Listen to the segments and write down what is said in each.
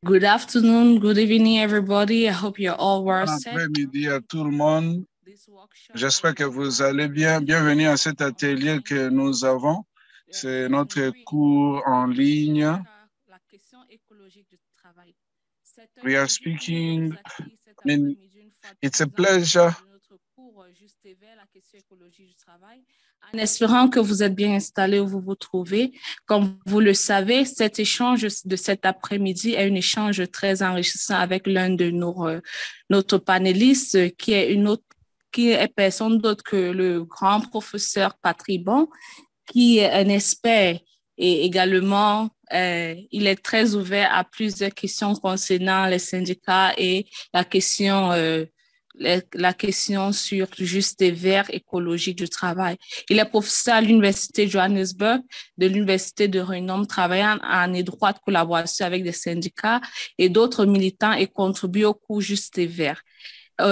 Good afternoon, good evening, everybody. I hope you're all well Bon set. après-midi à tout le monde. J'espère que vous allez bien. Bienvenue à cet atelier que nous avons. C'est notre cours en ligne. We are speaking. It's a pleasure. En espérant que vous êtes bien installés où vous vous trouvez. Comme vous le savez, cet échange de cet après-midi est un échange très enrichissant avec l'un de notre panéliste qui est personne d'autre que le grand professeur Patrick Bon, qui est un expert et également il est très ouvert à plusieurs questions concernant les syndicats et la question sur juste et vert écologique du travail. Il est professeur à l'Université de Johannesburg, de l'Université de Renown, travaillant en étroite collaboration avec des syndicats et d'autres militants et contribue au cours juste et vert.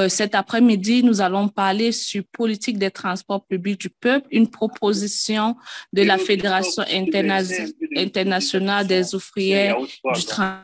Cet après-midi, nous allons parler sur politique des transports publics du peuple, une proposition de la Fédération internationale des ouvriers du transport.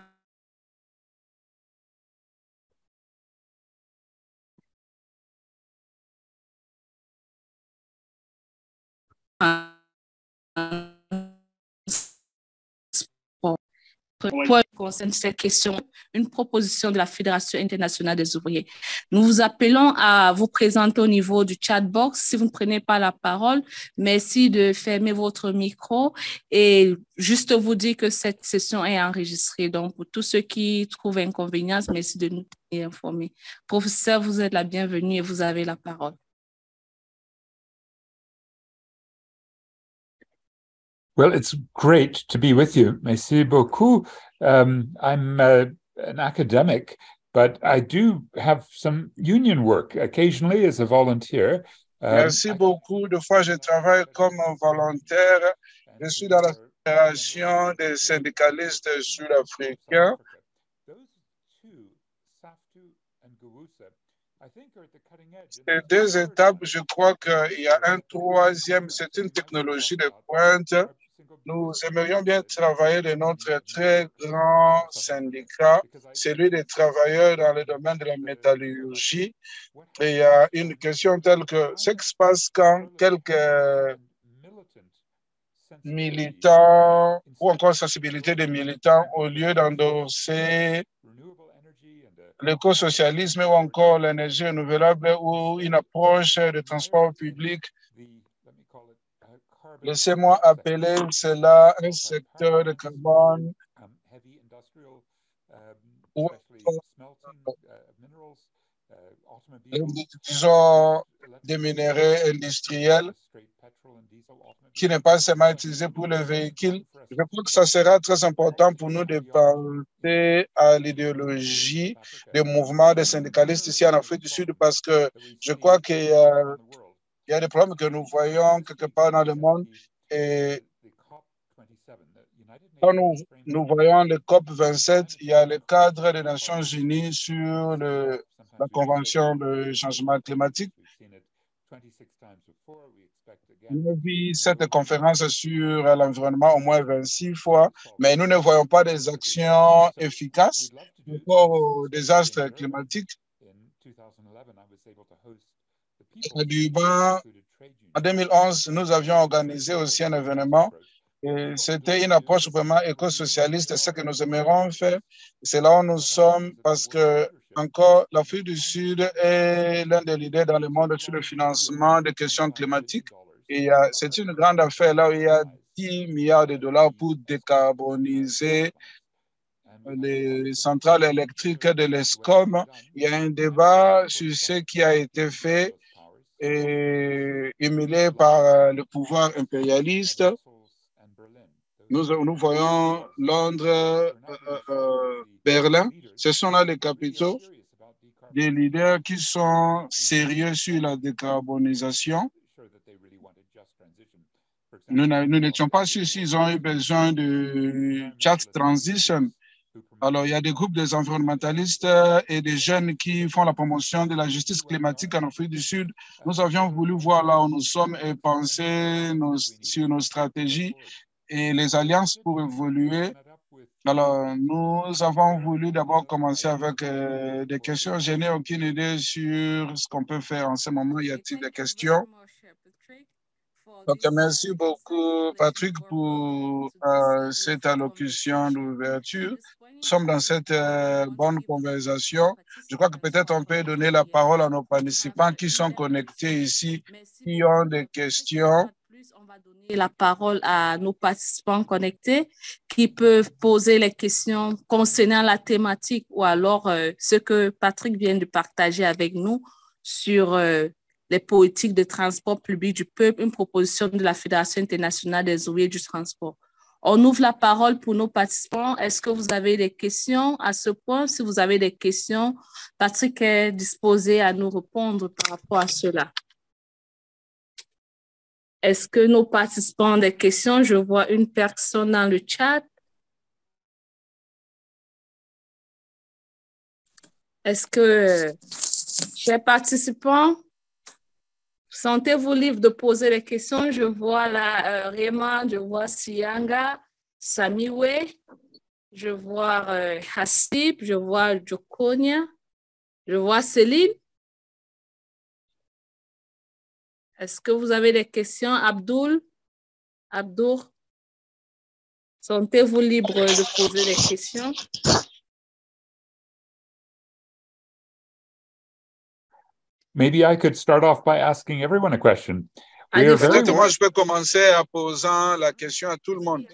Concerne cette question, une proposition de la Fédération internationale des ouvriers. Nous vous appelons à vous présenter au niveau du chat box. Si vous ne prenez pas la parole, merci de fermer votre micro et juste vous dire que cette session est enregistrée. Donc, pour tous ceux qui trouvent inconvénience, merci de nous tenir informés. Professeur, vous êtes la bienvenue et vous avez la parole. Well, it's great to be with you. Merci beaucoup. I'm an academic, but I do have some union work occasionally as a volunteer. Merci beaucoup. Des fois, je travaille comme volontaire. Je suis dans la Fédération des syndicalistes sud-africains. Ces deux étapes, je crois qu'il y a un troisième, c'est une technologie de pointe. Nous aimerions bien travailler de notre très grand syndicat, celui des travailleurs dans le domaine de la métallurgie. Et il y a une question telle que ce qui se passe quand quelques militants ou encore sensibilité des militants, au lieu d'endosser l'éco-socialisme ou encore l'énergie renouvelable ou une approche de transport public, laissez-moi appeler cela un secteur de carbone ou disons des minerais industriels qui n'est pas seulement utilisé pour les véhicules. Je crois que ça sera très important pour nous de penser à l'idéologie des mouvements des syndicalistes ici en Afrique du Sud parce que je crois qu'il y a des problèmes que nous voyons quelque part dans le monde et quand nous voyons le COP27, il y a le cadre des Nations Unies sur la Convention de changement climatique. Nous avons vu cette conférence sur l'environnement au moins 26 fois, mais nous ne voyons pas des actions efficaces par rapport aux désastres climatiques. À Durban, en 2011, nous avions organisé aussi un événement. C'était une approche vraiment éco-socialiste, ce que nous aimerions faire. C'est là où nous sommes parce que encore l'Afrique du Sud est l'un des leaders dans le monde sur le financement des questions climatiques. Et c'est une grande affaire là où il y a 10 milliards de dollars pour décarboniser les centrales électriques de l'ESCOM. Il y a un débat sur ce qui a été fait et émulé par le pouvoir impérialiste. Nous voyons Londres, Berlin. Ce sont là les capitaux des leaders qui sont sérieux sur la décarbonisation. Nous n'étions pas sûrs s'ils ont eu besoin de just transition. Alors, il y a des groupes des environnementalistes et des jeunes qui font la promotion de la justice climatique en Afrique du Sud. Nous avions voulu voir là où nous sommes et penser sur nos stratégies et les alliances pour évoluer. Alors, nous avons voulu d'abord commencer avec des questions. Je n'ai aucune idée sur ce qu'on peut faire en ce moment. Y a-t-il des questions? Donc, merci beaucoup, Patrick, pour cette allocution d'ouverture. Nous sommes dans cette bonne conversation. Je crois que peut-être on peut donner la parole à nos participants qui sont connectés ici, qui ont des questions. On va donner la parole à nos participants connectés qui peuvent poser les questions concernant la thématique ou alors ce que Patrick vient de partager avec nous sur les politiques de transport public du peuple, une proposition de la Fédération internationale des ouvriers du transport. On ouvre la parole pour nos participants. Est-ce que vous avez des questions à ce point? Si vous avez des questions, Patrick est disposé à nous répondre par rapport à cela. Est-ce que nos participants ont des questions? Je vois une personne dans le chat. Est-ce que, chers participants, sentez-vous libre de poser des questions? Je vois là Raymond, je vois Sianga, Samiwe, je vois Hassib, je vois Jokonia, je vois Céline. Est-ce que vous avez des questions, Abdoul? Sentez-vous libre de poser des questions? Maybe I could start off by asking everyone a question. Peut-être moi, je peux commencer en posant la question à tout le monde.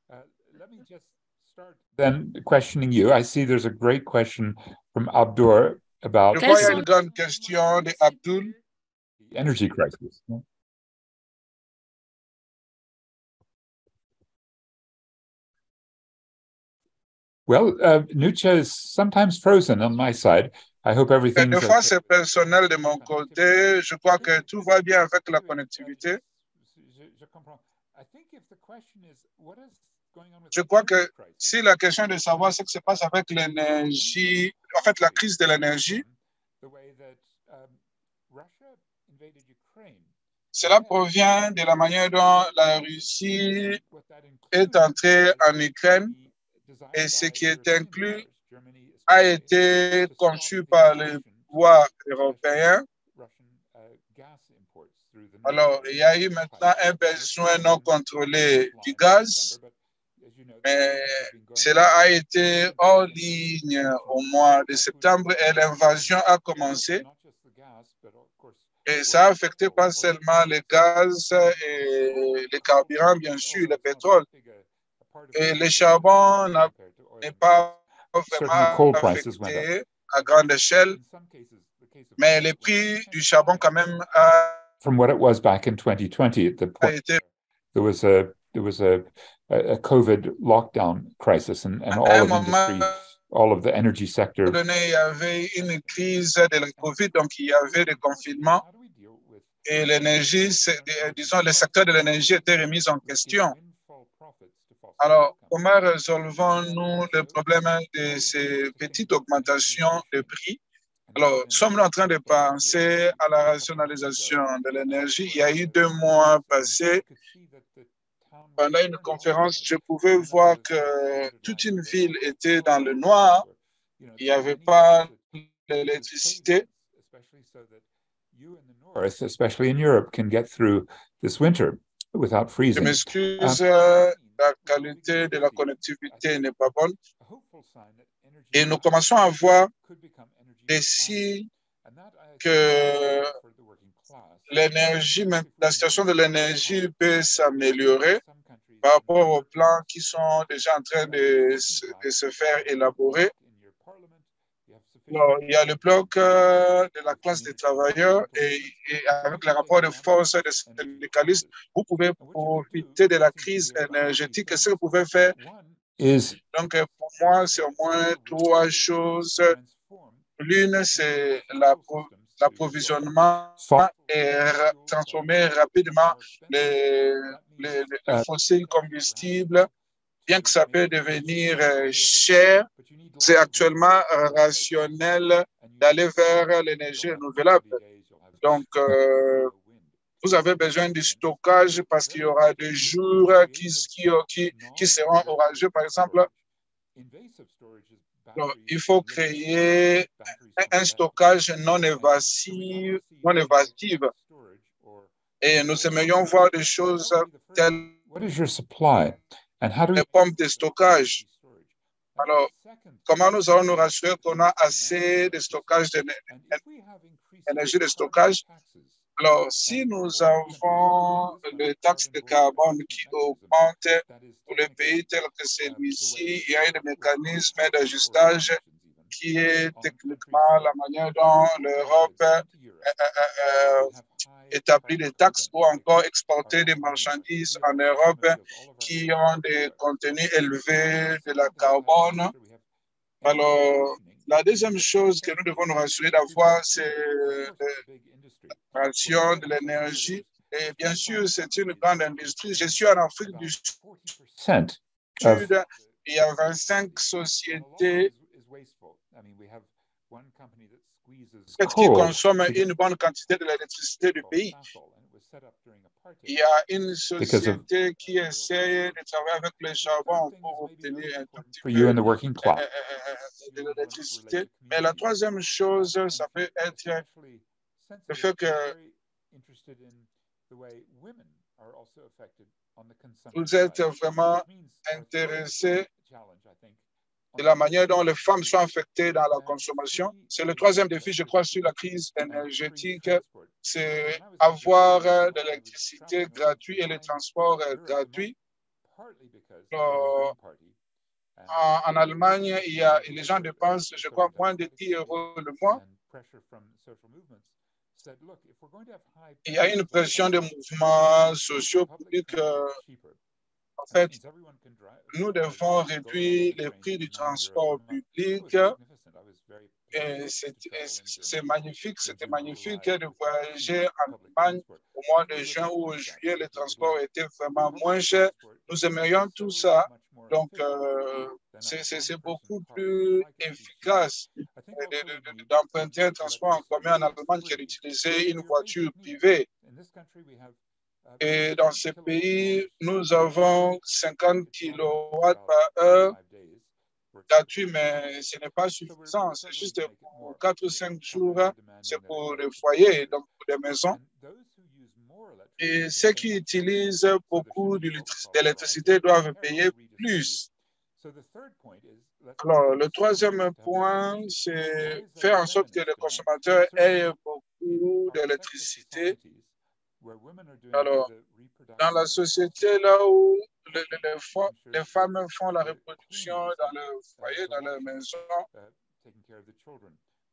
Let me just start then questioning you. I see there's a great question from Abdur about Je vois qu'il y a une grande question de Abdul. The energy crisis. Well, Nucha is sometimes frozen on my side. I hope everything's Des fois, c'est personnel de mon côté. Je crois que tout va bien avec la connectivité. Je comprends. I think if the question is what is going on with Je crois que si la question est de savoir ce qui se passe avec l'énergie, en fait, la crise de l'énergie, cela provient de la manière dont la Russie est entrée en Ukraine et ce qui est inclus a été conçu par les pouvoirs européens. Alors, il y a eu maintenant un besoin non contrôlé du gaz, mais cela a été hors ligne au mois de septembre et l'invasion a commencé. Et ça a affecté pas seulement le gaz et les carburants, bien sûr, le pétrole. Et le charbon n'est pas vraiment affecté à grande échelle, mais le prix du charbon quand même a from what it was back in 2020 at the point there was a COVID lockdown crisis and all of industry, all of the energy sector. Il y avait une crise de la COVID, donc il y avait des confinements et l'énergie, disons, le secteur de l'énergie était remis en question. Alors, comment résolvons-nous le problème de ces petites augmentations de prix? Alors, sommes-nous en train de penser à la rationalisation de l'énergie? Il y a eu 2 mois passés, pendant une conférence, je pouvais voir que toute une ville était dans le noir. Il n'y avait pas d'électricité. Especially in Europe, can get through this winter without freezing. Je m'excuse, la qualité de la connectivité n'est pas bonne. Et nous commençons à voir des signes que l'énergie, la situation de l'énergie peut s'améliorer par rapport aux plans qui sont déjà en train de se faire élaborer. Alors, il y a le bloc de la classe des travailleurs et avec le rapport de force des syndicalistes, vous pouvez profiter de la crise énergétique. Et ce que vous pouvez faire, donc pour moi, c'est au moins 3 choses. L'une, c'est l'approvisionnement et transformer rapidement les fossiles combustibles, bien que ça peut devenir cher. C'est actuellement rationnel d'aller vers l'énergie renouvelable. Donc, vous avez besoin de stockage parce qu'il y aura des jours qui seront orageux, par exemple. Donc, il faut créer un stockage non évasif, et nous aimerions voir des choses telles What is your supply and how do les we pompes de stockage. Alors, comment nous allons nous rassurer qu'on a assez de stockage d'énergie de stockage? Alors, si nous avons les taxes de carbone qui augmentent pour les pays tels que celui-ci, il y a un mécanisme d'ajustage qui est techniquement la manière dont l'Europe établit des taxes ou encore exporter des marchandises en Europe qui ont des contenus élevés de la carbone. Alors, la deuxième chose que nous devons nous rassurer d'avoir, c'est l'extraction de l'énergie. Et bien sûr, c'est une grande industrie. Je suis en Afrique du Sud. Il y a 25 sociétés qui consomment une bonne quantité de l'électricité du pays. Il y a une société qui essaie de travailler avec le charbon pour obtenir un tout petit peu de l'électricité. Mais la troisième chose, ça peut être le fait que vous êtes vraiment intéressé de la manière dont les femmes sont affectées dans la consommation. C'est le troisième défi, je crois, sur la crise énergétique, c'est avoir de l'électricité gratuite et les transports gratuits. En Allemagne, les gens dépensent, je crois, moins de 10 € le mois. Il y a une pression des mouvements sociaux pour dire que, en fait, nous devons réduire les prix du transport public. Et c'est magnifique, c'était magnifique de voyager en Allemagne au mois de juin ou au juillet, les transports étaient vraiment moins chers. Nous aimerions tout ça. Donc, c'est beaucoup plus efficace d'emprunter un transport en commun en Allemagne que d'utiliser une voiture privée. Et dans ces pays, nous avons 50 kW par heure gratuit, mais ce n'est pas suffisant. C'est juste pour 4 ou 5 jours, c'est pour les foyers, donc pour les maisons. Et ceux qui utilisent beaucoup d'électricité doivent payer plus. Alors, le troisième point, c'est faire en sorte que les consommateurs aient beaucoup d'électricité. Alors, dans la société là où les femmes font la reproduction dans leur foyer, dans leur maison,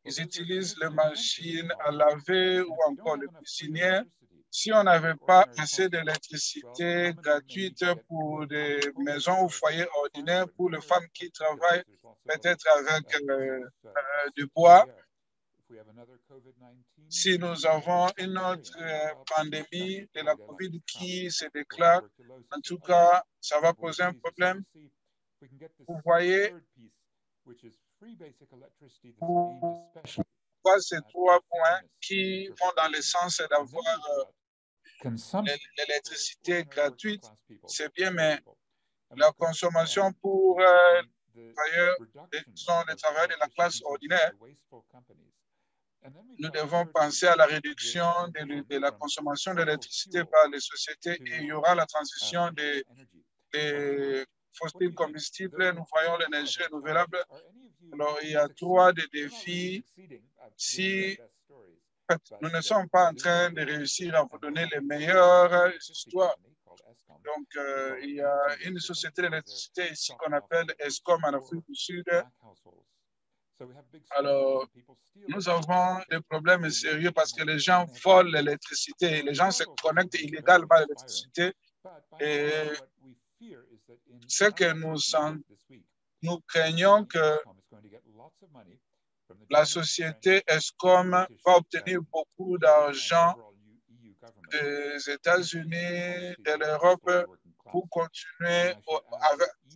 ils utilisent les machines à laver ou encore les cuisinières. Si on n'avait pas assez d'électricité gratuite pour des maisons ou foyers ordinaires pour les femmes qui travaillent peut-être avec du bois, si nous avons une autre pandémie de la COVID qui se déclare, en tout cas, ça va poser un problème. Vous voyez, ces 3 points qui vont dans le sens d'avoir l'électricité gratuite, c'est bien, mais la consommation pour les travailleurs de la classe ordinaire, nous devons penser à la réduction de la consommation d'électricité par les sociétés et il y aura la transition des fossiles combustibles. Nous voyons l'énergie renouvelable. Alors, il y a 3 des défis. Si nous ne sommes pas en train de réussir à vous donner les meilleures histoires. Donc, il y a une société d'électricité ici qu'on appelle ESCOM en Afrique du Sud. Alors, nous avons des problèmes sérieux parce que les gens volent l'électricité. Les gens se connectent illégalement à l'électricité. Et ce que nous craignons que la société ESCOM va obtenir beaucoup d'argent des États-Unis, de l'Europe, pour continuer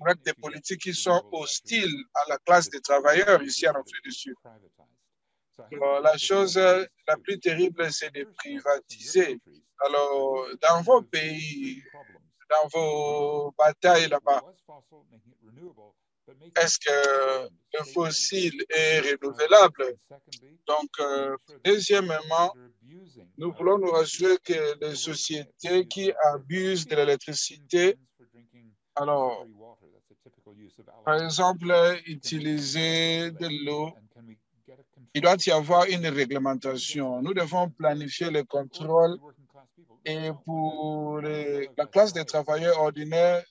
avec des politiques qui sont hostiles à la classe des travailleurs ici en Afrique du Sud. Alors, la chose la plus terrible, c'est de privatiser. Alors, dans vos pays, dans vos batailles là-bas, est-ce que le fossile est renouvelable? Donc, deuxièmement, nous voulons nous rassurer que les sociétés qui abusent de l'électricité, alors, par exemple, utiliser de l'eau, il doit y avoir une réglementation. Nous devons planifier le contrôle et pour la classe des travailleurs ordinaires,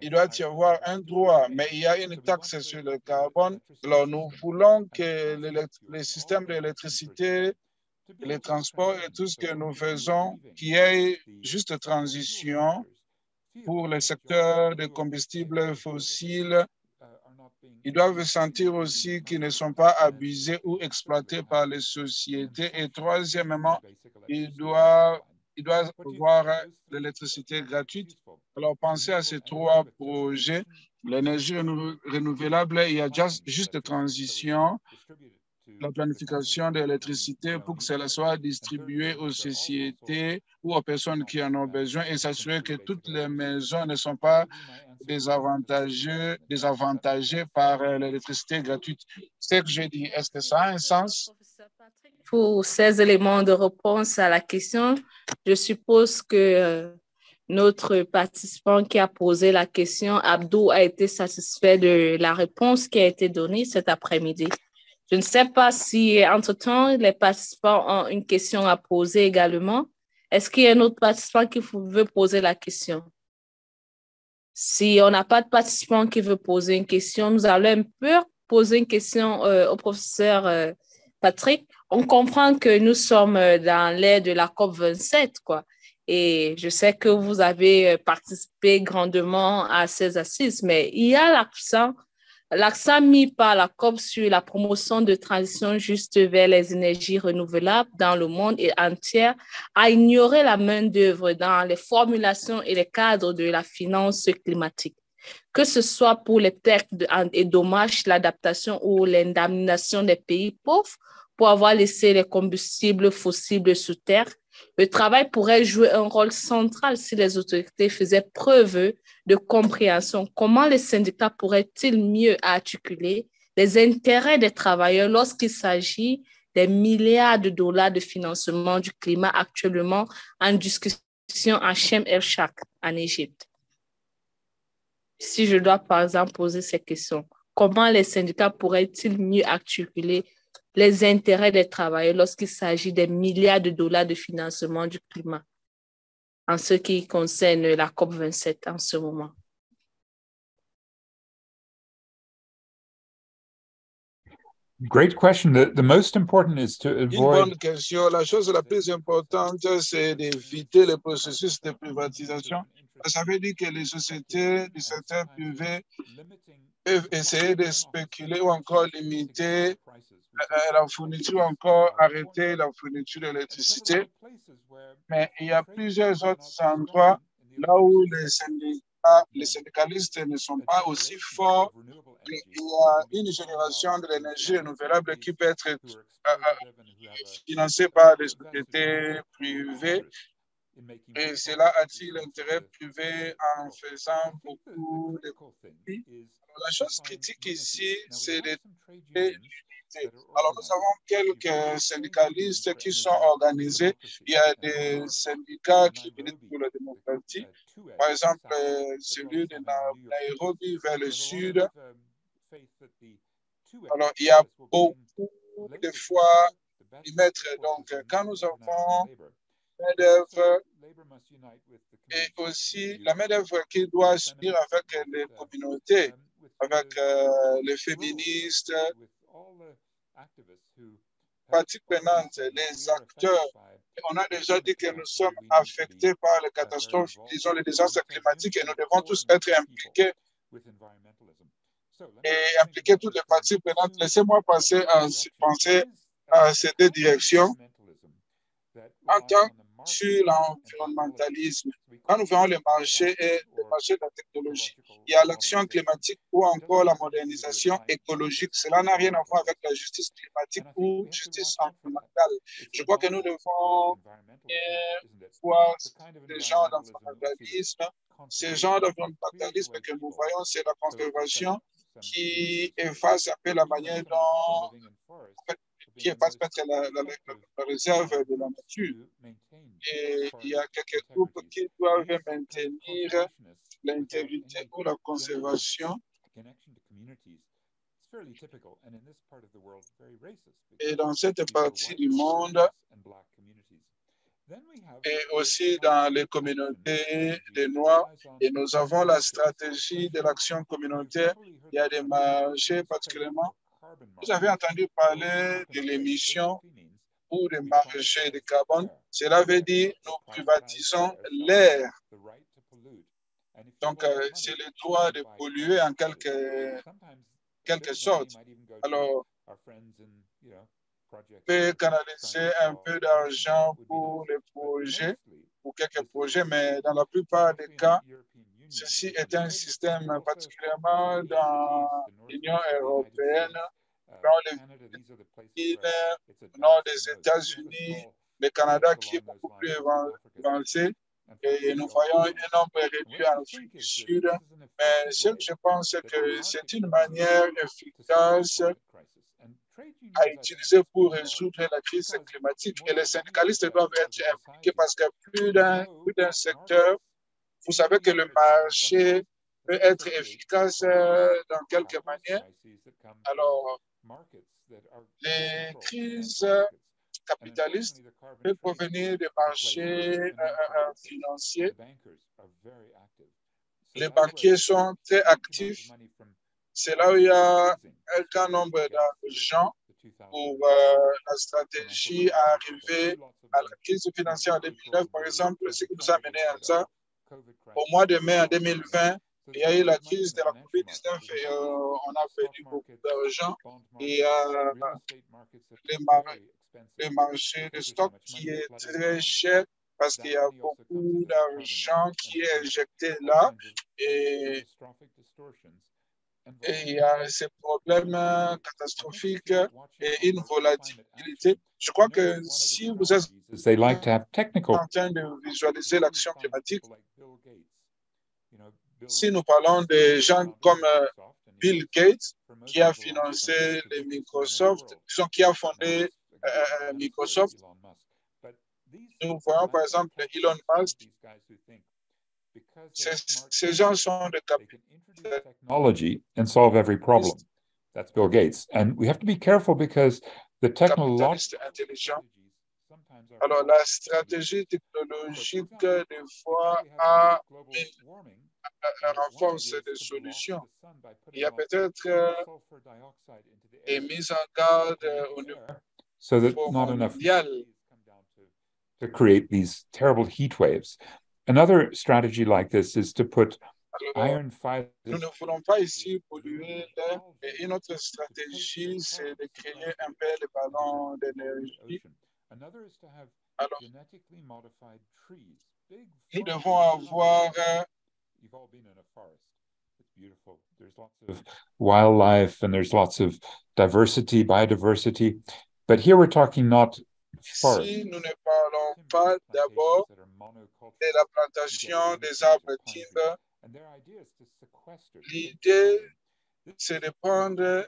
il doit y avoir un droit, mais il y a une taxe sur le carbone. Alors, nous voulons que le système d'électricité, les transports et tout ce que nous faisons, qu'il y ait juste transition pour le secteur des combustibles fossiles. Ils doivent sentir aussi qu'ils ne sont pas abusés ou exploités par les sociétés. Et troisièmement, ils doivent avoir l'électricité gratuite. Alors, pensez à ces trois projets. L'énergie renouvelable, il y a juste transition, la planification de l'électricité pour que cela soit distribué aux sociétés ou aux personnes qui en ont besoin et s'assurer que toutes les maisons ne sont pas désavantagées par l'électricité gratuite. C'est ce que j'ai dit. Est-ce que ça a un sens? Pour ces éléments de réponse à la question, je suppose que notre participant qui a posé la question, Abdou, a été satisfait de la réponse qui a été donnée cet après-midi. Je ne sais pas si, entre-temps, les participants ont une question à poser également. Est-ce qu'il y a un autre participant qui veut poser la question? Si on n'a pas de participant qui veut poser une question, nous allons un peu poser une question au professeur Patrick. On comprend que nous sommes dans l'ère de la COP27, quoi. Et je sais que vous avez participé grandement à ces assises, mais il y a l'accent mis par la COP sur la promotion de transition juste vers les énergies renouvelables dans le monde entier a ignoré la main-d'œuvre dans les formulations et les cadres de la finance climatique. Que ce soit pour les pertes et dommages, l'adaptation ou l'indemnisation des pays pauvres pour avoir laissé les combustibles fossiles sous terre, le travail pourrait jouer un rôle central si les autorités faisaient preuve de compréhension. Comment les syndicats pourraient-ils mieux articuler les intérêts des travailleurs lorsqu'il s'agit des milliards de dollars de financement du climat actuellement en discussion à Sharm el-Sheikh en Égypte? Si je dois, par exemple, poser ces questions, comment les syndicats pourraient-ils mieux articuler les intérêts des travailleurs lorsqu'il s'agit des milliards de dollars de financement du climat en ce qui concerne la COP27 en ce moment? Great question. The most important is to Une avoid. bonne question. La chose la plus importante, c'est d'éviter le processus de privatisation. Ça veut dire que les sociétés du secteur privé peuvent essayer de spéculer ou encore limiter la fourniture, encore arrêter la fourniture d'électricité. Mais il y a plusieurs autres endroits là où les syndicalistes ne sont pas aussi forts. Il y a une génération de l'énergie renouvelable qui peut être financée par des sociétés privées. Et cela attire l'intérêt privé en faisant beaucoup de profits. La chose critique ici, c'est l'unité. Alors, nous avons quelques syndicalistes qui sont organisés. Il y a des syndicats qui militent pour la démocratie. Par exemple, celui de Nairobi vers le sud. Alors, il y a beaucoup de fois y mettre. Donc, quand nous avons main-d'œuvre et aussi la main-d'œuvre qui doit s'unir avec les communautés, avec les féministes, parties prenantes, les acteurs. On a déjà dit que nous sommes affectés par les catastrophes, disons les désastres climatiques, et nous devons tous être impliqués et impliquer toutes les parties prenantes. Laissez-moi penser à ces deux directions. En tant sur l'environnementalisme. Quand nous faisons le marché de la technologie, il y a l'action climatique ou encore la modernisation écologique. Cela n'a rien à voir avec la justice climatique ou justice environnementale. Je crois que nous devons voir ce genre d'environnementalisme. Ce genre d'environnementalisme que nous voyons, c'est la conservation qui efface un peu la manière dont, qui efface la réserve de la nature. Et il y a quelques groupes qui doivent maintenir l'intégrité ou la conservation. Et dans cette partie du monde, et aussi dans les communautés des Noirs, et nous avons la stratégie de l'action communautaire. Il y a des marchés particulièrement. Vous avez entendu parler de l'émission ou des marchés de carbone. Cela veut dire nous privatisons l'air. Donc, c'est le droit de polluer en quelque sorte. Alors, peut canaliser un peu d'argent pour les projets, pour quelques projets, mais dans la plupart des cas, ceci est un système particulièrement dans l'Union européenne, dans les villes au nord des États-Unis, le Canada qui est beaucoup plus avancé. Et nous voyons un nombre réduit en Afrique du Sud. Mais ce que je pense, c'est que c'est une manière efficace à utiliser pour résoudre la crise climatique. Et les syndicalistes doivent être impliqués parce que plus d'un secteur, vous savez que le marché peut être efficace dans quelque manière. Alors, les crises capitalistes peuvent provenir des marchés financiers. Les banquiers sont très actifs. C'est là où il y a un grand nombre d'argent pour la stratégie à arriver à la crise financière en 2009, par exemple, ce qui nous a mené à ça. Au mois de mai en 2020, il y a eu la crise de la COVID-19 et on a perdu beaucoup d'argent. Et les marchés de stock qui est très cher parce qu'il y a beaucoup d'argent qui est injecté là. Et il y a ces problèmes catastrophiques et une volatilité. Je crois que si vous êtes en train de visualiser l'action climatique, si nous parlons de gens comme Bill Gates, qui a financé les Microsoft, qui a fondé Microsoft, nous voyons par exemple Elon Musk. Ces gens sont des technology and solve every problem. That's Bill Gates. And we have to be careful because the technological intelligent. Alors, la stratégie technologique, des fois, renforce des solutions. Il y a peut-être des mises en garde au niveau mondial. To create these terrible heat waves. Another strategy like this is to put iron filings. Nous ne voulons pas ici polluer l'air. Et une autre stratégie, c'est de créer un peu les ballons d'énergie. Alors, nous devons avoir You've all been in a forest. It's beautiful. There's lots of wildlife and there's lots of diversity, biodiversity. But here we're talking not forest. Si nous ne parlons pas d'abord de la plantation des arbres timber, l'idée, c'est de prendre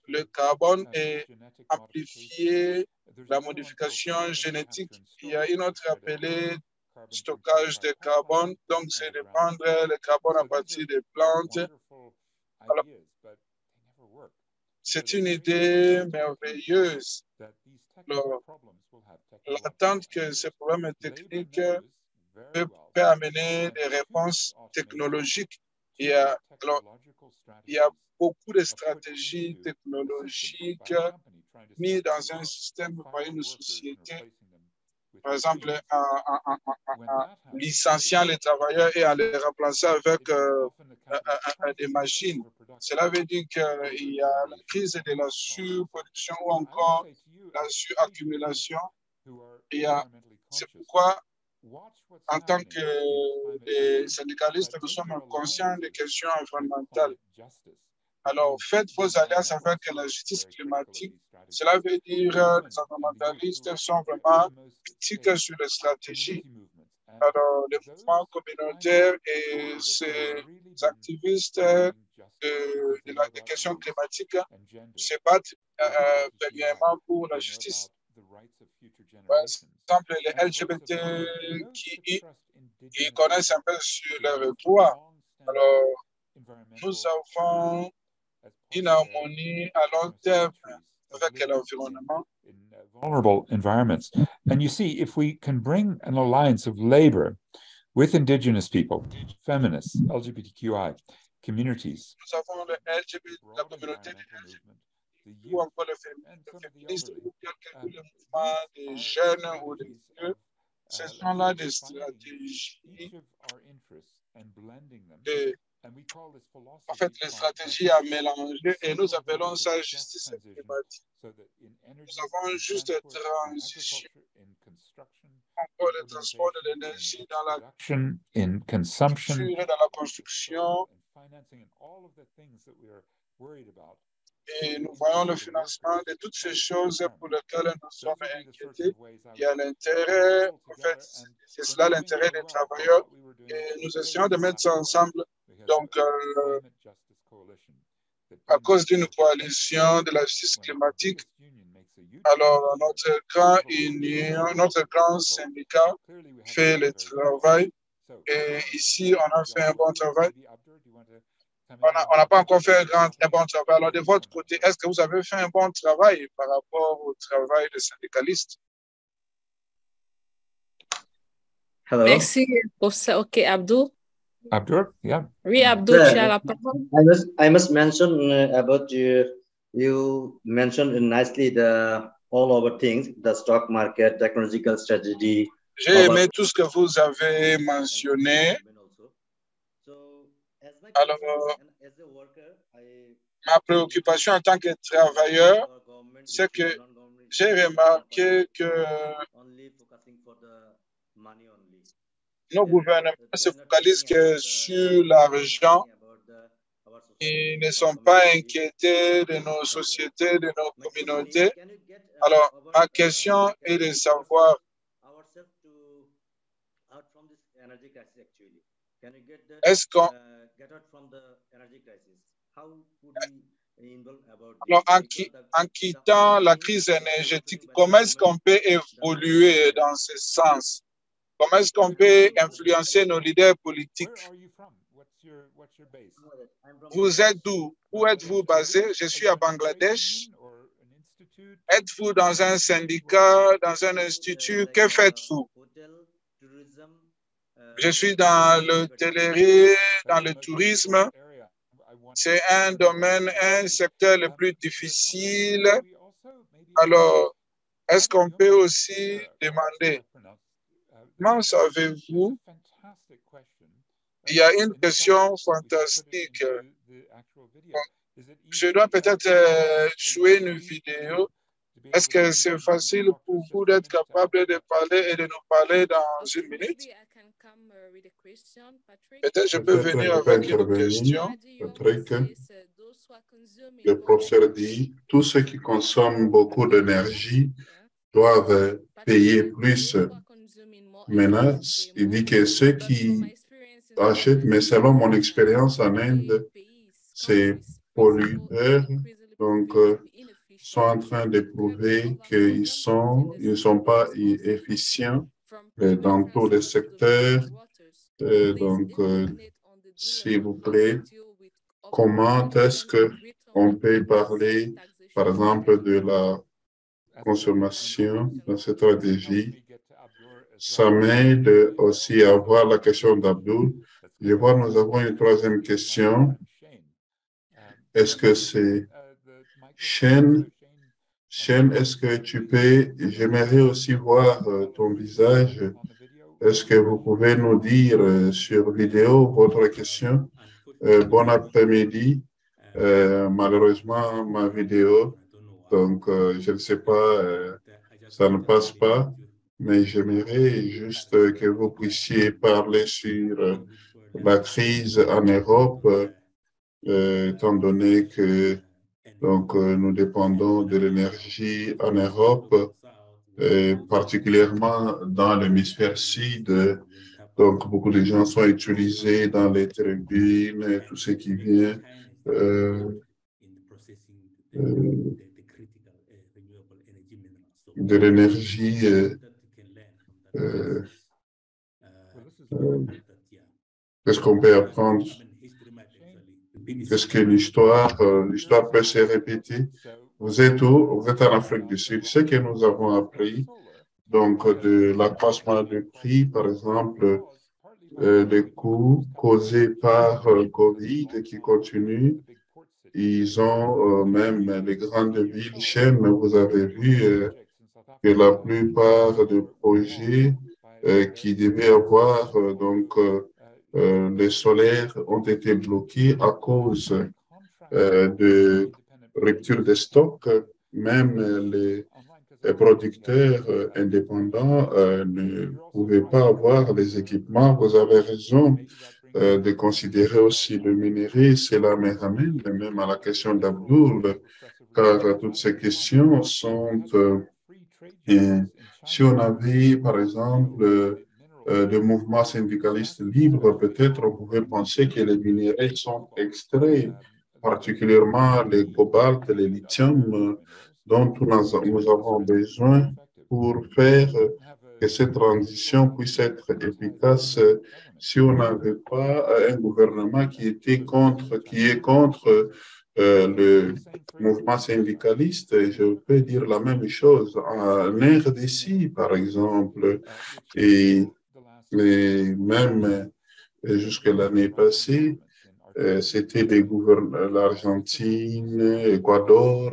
le carbone et amplifier la modification génétique. Il y a une autre appelée stockage de carbone, donc c'est de prendre le carbone à partir des plantes. Alors, c'est une idée merveilleuse. L'attente que ces problèmes techniques peut amener des réponses technologiques. Il y a beaucoup de stratégies technologiques mises dans un système par une société. Par exemple, en licenciant les travailleurs et en les remplaçant avec des machines. Cela veut dire qu'il y a la crise de la surproduction ou encore la suraccumulation. Il y a C'est pourquoi, en tant que des syndicalistes, nous sommes conscients des questions environnementales. Alors, faites vos alliances avec la justice climatique. Cela veut dire que les environnementalistes sont vraiment critiques sur les stratégies. Alors, les mouvements communautaires et ces activistes des questions climatiques se battent premièrement pour la justice. Par exemple, les LGBTQI, ils connaissent un peu sur leurs droits. Alors, nous avons une harmonie à long terme avec l'environnement. Vulnerable environments. And you see, if we can bring an alliance of labor with indigenous people, feminists, LGBTQI communities, nous avons le LGBT, la communauté des LGBT, ou encore les féministes, ou bien quelques mouvements des jeunes ou des vieux. Ce sont là des stratégies en fait, les stratégies à mélanger et nous appelons ça justice climatique. Nous avons juste transition encore le transport de l'énergie dans la culture, dans la construction. Et nous voyons le financement de toutes ces choses pour lesquelles nous sommes inquiétés. Il y a l'intérêt, en fait, c'est cela l'intérêt des travailleurs. Et nous essayons de mettre ça ensemble. Donc, à cause d'une coalition de la justice climatique, alors notre grand union, notre grand syndicat fait le travail. Et ici, on a fait un bon travail. On n'a pas encore fait un bon travail. Alors, de votre côté, est-ce que vous avez fait un bon travail par rapport au travail des syndicalistes? Hello. Merci pour ça. OK, Abdou. Abdul, yeah. Oui, Abdou, tu as la parole. I must mention about you mentioned nicely all over things, the stock market, technological strategy. J'ai aimé tout ce que vous avez mentionné. Alors, ma préoccupation en tant que travailleur, c'est que j'ai remarqué que nos gouvernements se focalisent que sur l'argent. Ils ne sont pas inquiétés de nos sociétés, de nos communautés. Alors, ma question est de savoir est-ce qu'on alors, en quittant la crise énergétique, comment est-ce qu'on peut évoluer dans ce sens? Comment est-ce qu'on peut influencer nos leaders politiques? Vous êtes d'où? Où êtes-vous basé? Je suis à Bangladesh. Êtes-vous dans un syndicat, dans un institut? Que faites-vous? Je suis dans l'hôtellerie, dans le tourisme. C'est un domaine, un secteur le plus difficile. Alors, est-ce qu'on peut aussi demander, comment savez-vous? Il y a une question fantastique. Je dois peut-être jouer une vidéo. Est-ce que c'est facile pour vous d'être capable de parler et de nous parler dans une minute? Peut-être je peux venir avec une question. Patrick, le professeur dit, tous ceux qui consomment beaucoup d'énergie doivent payer plus. Maintenant, il dit que ceux qui achètent, mais selon mon expérience en Inde, ces pollueurs, donc, sont en train de prouver qu'ils ne sont pas efficients dans tous les secteurs. Donc, s'il vous plaît, comment est-ce qu'on peut parler, par exemple, de la consommation dans cette stratégie? Ça m'aide aussi à voir la question d'Abdul. Je vois, nous avons une troisième question. Est-ce que c'est Shane? Shane, est-ce que tu peux, j'aimerais aussi voir ton visage. Est-ce que vous pouvez nous dire sur vidéo votre question? Bon après-midi. Malheureusement, ma vidéo, donc je ne sais pas, ça ne passe pas. mais j'aimerais juste que vous puissiez parler sur la crise en Europe, étant donné que nous dépendons de l'énergie en Europe, particulièrement dans l'hémisphère sud. Donc, beaucoup de gens sont utilisés dans les turbines, et tout ce qui vient de l'énergie. Qu'est-ce qu'on peut apprendre? Qu'est-ce que l'histoire peut se répéter? Vous êtes où? Vous êtes en Afrique du Sud. Ce que nous avons appris, donc de l'accroissement du prix, par exemple, les coûts causés par Covid qui continuent. Ils ont même les grandes villes chaînes, vous avez vu que la plupart des projets qui devaient avoir les solaires ont été bloqués à cause de rupture de stock. Même les producteurs indépendants ne pouvaient pas avoir les équipements. Vous avez raison de considérer aussi le minerai. Cela me ramène même à la question d'Abdoul, car toutes ces questions sont si on avait, par exemple, des mouvements syndicalistes libres, peut-être on pouvait penser que les minéraux sont extraits, particulièrement les cobalt, les lithium, dont nous avons besoin pour faire que cette transition puisse être efficace. Si on n'avait pas un gouvernement qui est contre le mouvement syndicaliste, je peux dire la même chose. En RDC, par exemple, et même jusque l'année passée, c'était des gouvernements, l'Argentine, l'Équateur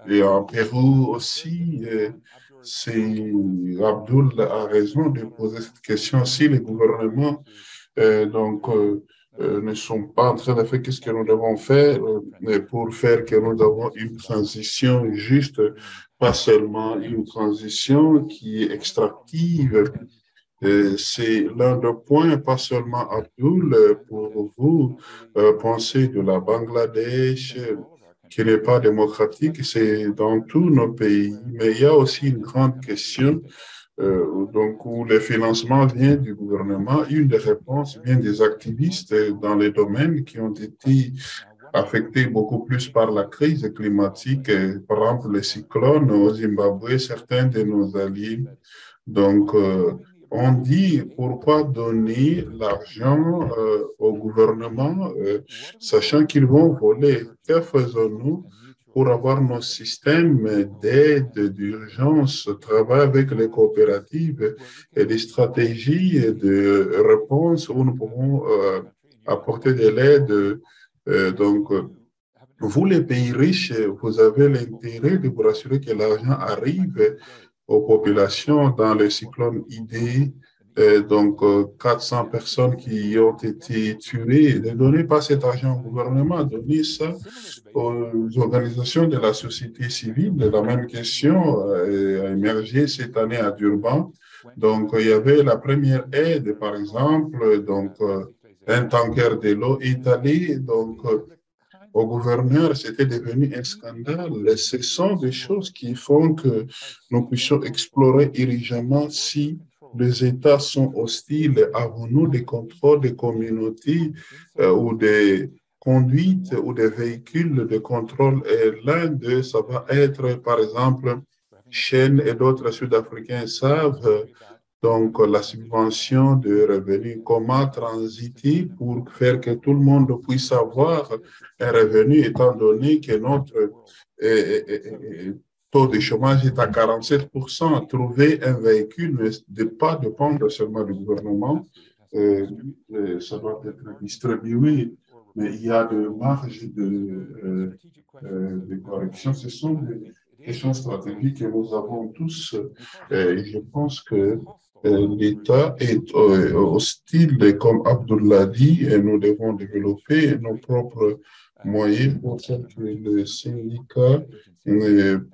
et en Pérou aussi. Abdoul a raison de poser cette question. Si les gouvernements ne sont pas en train de faire ce que nous devons faire pour faire que nous avons une transition juste, pas seulement une transition qui est extractive. C'est l'un des points, pas seulement Abdoul, pour vous penser de la Bangladesh, qui n'est pas démocratique, c'est dans tous nos pays. Mais il y a aussi une grande question où le financement vient du gouvernement. Une des réponses vient des activistes dans les domaines qui ont été affectés beaucoup plus par la crise climatique. Par exemple, les cyclones au Zimbabwe, certains de nos alliés. Donc, on dit pourquoi donner l'argent au gouvernement, sachant qu'ils vont voler. Que faisons-nous pour avoir nos systèmes d'aide, d'urgence, travailler avec les coopératives et des stratégies de réponse où nous pouvons apporter de l'aide. Vous, les pays riches, vous avez l'intérêt de vous rassurer que l'argent arrive aux populations dans le cyclone Idai. 400 personnes qui ont été tuées. Ne donnez pas cet argent au gouvernement, donnez ça aux organisations de la société civile. La même question a émergé cette année à Durban. Donc, il y avait la première aide, par exemple, un tanker de l'eau est allé, au gouverneur, c'était devenu un scandale. Ce sont des choses qui font que nous puissions explorer urgemment si les États sont hostiles. Avons-nous des contrôles des communautés ou des conduites ou des véhicules de contrôle? Et l'un d'eux, ça va être, par exemple, Chêne et d'autres Sud-Africains savent la subvention de revenus, comment transiter pour faire que tout le monde puisse avoir un revenu, étant donné que notre taux de chômage est à 47%. Trouver un véhicule ne pas dépendre seulement du gouvernement, ça doit être distribué, mais il y a des marges de correction. Ce sont des questions stratégiques que nous avons tous. Et je pense que l'État est hostile, et comme Abdullah dit, et nous devons développer nos propres moyens pour que le syndicat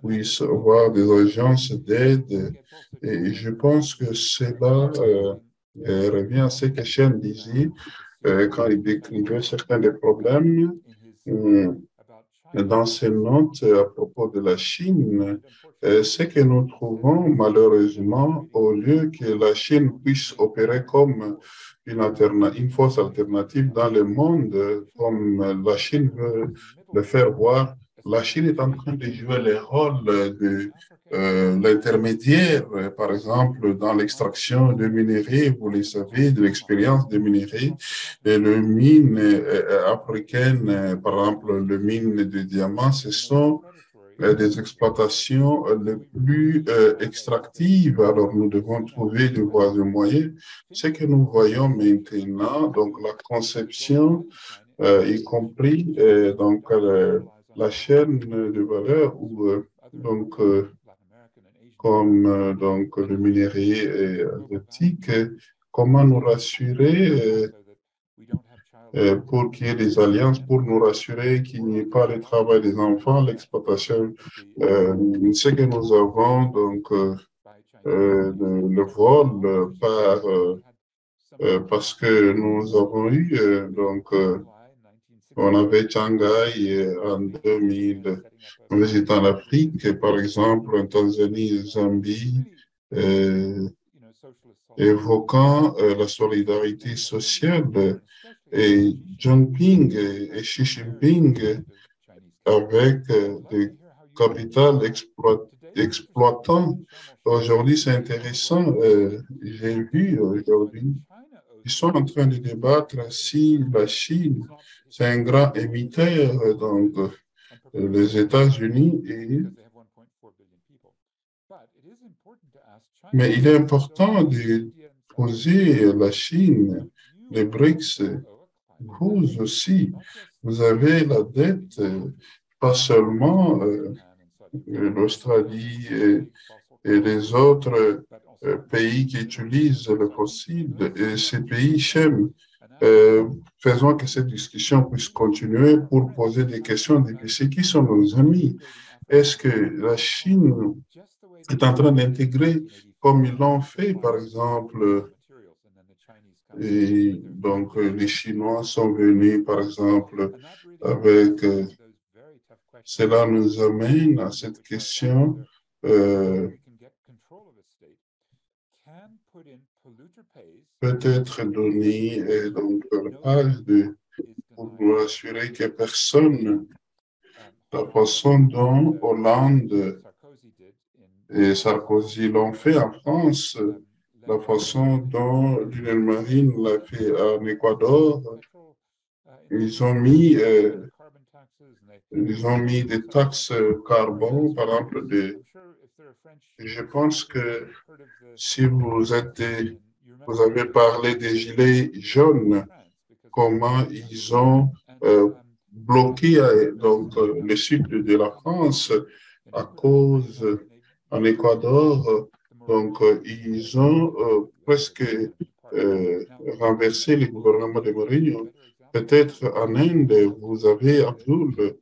puisse avoir des agences d'aide. Et je pense que cela revient à ce que Chen disait quand il décrivait certains des problèmes dans ses notes à propos de la Chine. Ce que nous trouvons malheureusement, au lieu que la Chine puisse opérer comme une force alternative dans le monde, comme la Chine veut le faire voir, la Chine est en train de jouer le rôle de l'intermédiaire, par exemple, dans l'extraction de minerais, vous le savez, de l'expérience des minerais, et le mine africaine, par exemple, le mine de diamants, ce sont des exploitations les plus extractives. Alors, nous devons trouver des voies et moyens. Ce que nous voyons maintenant, donc la conception, y compris donc, la chaîne de valeur, où, donc, comme donc, le minerai asiatique, comment nous rassurer pour qu'il y ait des alliances, pour nous rassurer qu'il n'y ait pas le travail des enfants, l'exploitation. Ce que nous avons, donc, le vol parce que nous avons eu, donc, on avait Shanghai en 2000, en visitant l'Afrique, par exemple, en Tanzanie, Zambie, évoquant la solidarité sociale. Et Jinping et Xi Jinping avec des capitales exploitants. Aujourd'hui, c'est intéressant. J'ai vu aujourd'hui, ils sont en train de débattre si la Chine, c'est un grand émetteur, donc les États-Unis. Mais il est important de poser la Chine, les BRICS. Vous aussi, vous avez la dette, pas seulement l'Australie et les autres pays qui utilisent le fossile, et ces pays chaînent. Faisons que cette discussion puisse continuer pour poser des questions difficiles. Qui sont nos amis? Est-ce que la Chine est en train d'intégrer, comme ils l'ont fait, par exemple, et donc, les Chinois sont venus, par exemple, avec... cela nous amène à cette question peut-être donnée donc, la page pour nous assurer que personne, la façon dont Hollande et Sarkozy l'ont fait en France, la façon dont Lionel Marine l'a fait en Équateur, ils ont mis des taxes carbone, par exemple. Je pense que si vous avez parlé des gilets jaunes, comment ils ont bloqué donc, le sud de la France à cause en Équateur. Donc, ils ont presque renversé le gouvernement de Mourinho. Peut-être en Inde, vous avez Abdul,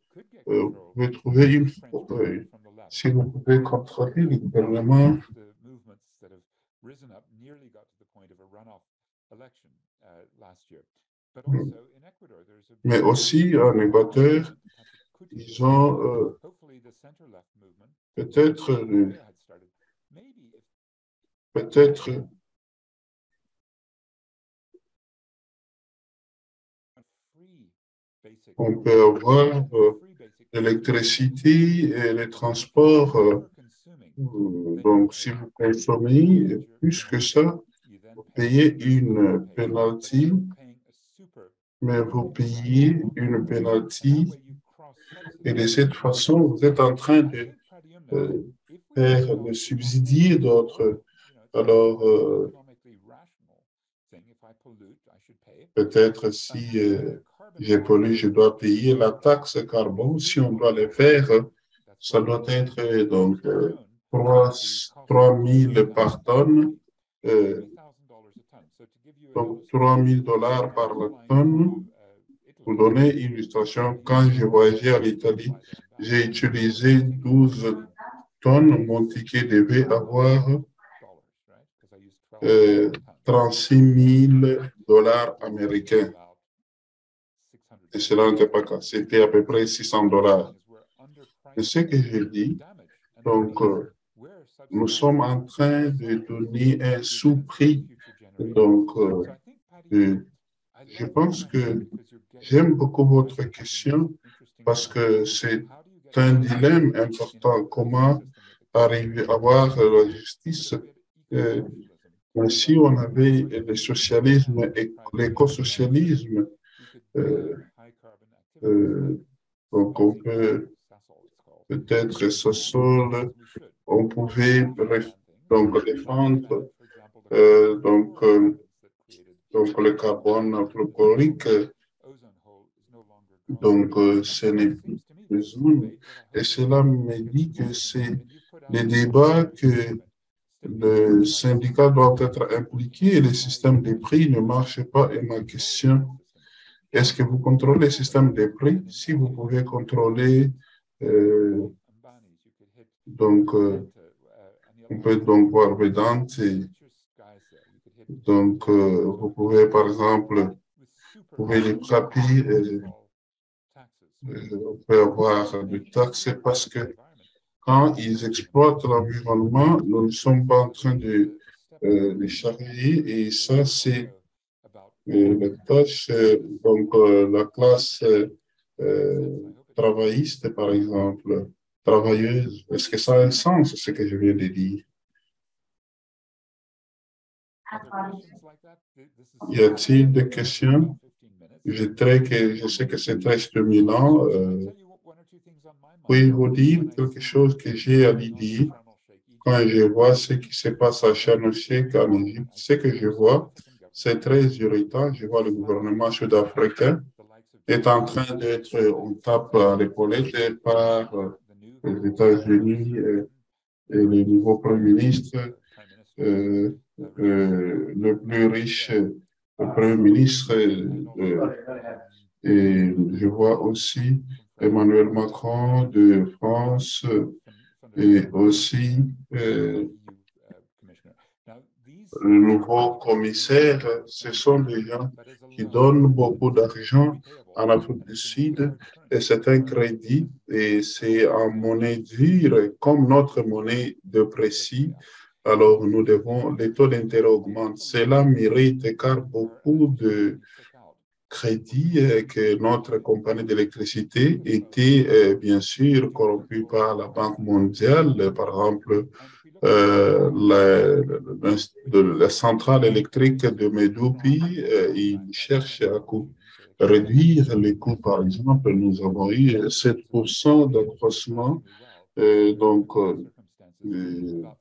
vous pouvez trouver une si vous pouvez contrôler le gouvernement. Mais aussi en Équateur, ils ont peut-être on peut avoir l'électricité et les transports. Donc, si vous consommez plus que ça, vous payez une pénalité, mais vous payez une pénalité et de cette façon, vous êtes en train de faire de subsidier d'autres. Alors, peut-être si j'ai pollué, je dois payer la taxe carbone. Si on doit le faire, ça doit être donc 3 000 par tonne. donc $3 000 par la tonne. Pour donner une illustration, quand j'ai voyagé en Italie, j'ai utilisé 12 tonnes. Mon ticket devait avoir 36 000 dollars américains. Et cela n'était pas cas. C'était à peu près 600 dollars. Et ce que je dis, donc, nous sommes en train de donner un sous-prix. Donc, je pense que j'aime beaucoup votre question parce que c'est un dilemme important. Comment arriver à avoir la justice? Si on avait le socialisme et l'éco-socialisme, donc on peut peut-être ce sol, on pouvait donc défendre donc le carbone anthroporique. Donc, ce n'est plus besoin. Et cela me dit que c'est les débats que le syndicat doit être impliqué et le système des prix ne marche pas. Et ma question, est-ce que vous contrôlez le système des prix? Si vous pouvez contrôler, donc, on peut donc voir Vedante. Donc, vous pouvez, par exemple, vous pouvez les frapper. On peut avoir des taxes parce que quand ils exploitent l'environnement, nous ne sommes pas en train de les charger et ça, c'est la tâche, donc la classe travailliste, par exemple, travailleuse. Est-ce que ça a un sens, ce que je viens de dire? Y a-t-il des questions? Je sais que c'est très stimulant. Puis-je vous dire quelque chose que j'ai à l'idée quand je vois ce qui se passe à Sharm el-Sheikh en Égypte? Ce que je vois, c'est très irritant. Je vois le gouvernement sud-africain est en train d'être, on tape à l'épaulette par les États-Unis et le nouveau Premier ministre, le plus riche Premier ministre. Et je vois aussi Emmanuel Macron de France et aussi le nouveau commissaire. Ce sont des gens qui donnent beaucoup d'argent en Afrique du Sud et c'est un crédit et c'est en monnaie dure comme notre monnaie de précis. Alors, nous devons, les taux d'intérêt augmentent. Cela mérite car beaucoup de crédits que notre compagnie d'électricité était bien sûr corrompue par la Banque mondiale. Par exemple, la centrale électrique de Medupi, ils cherchent à réduire les coûts. Par exemple, nous avons eu 7% d'accroissement. Donc,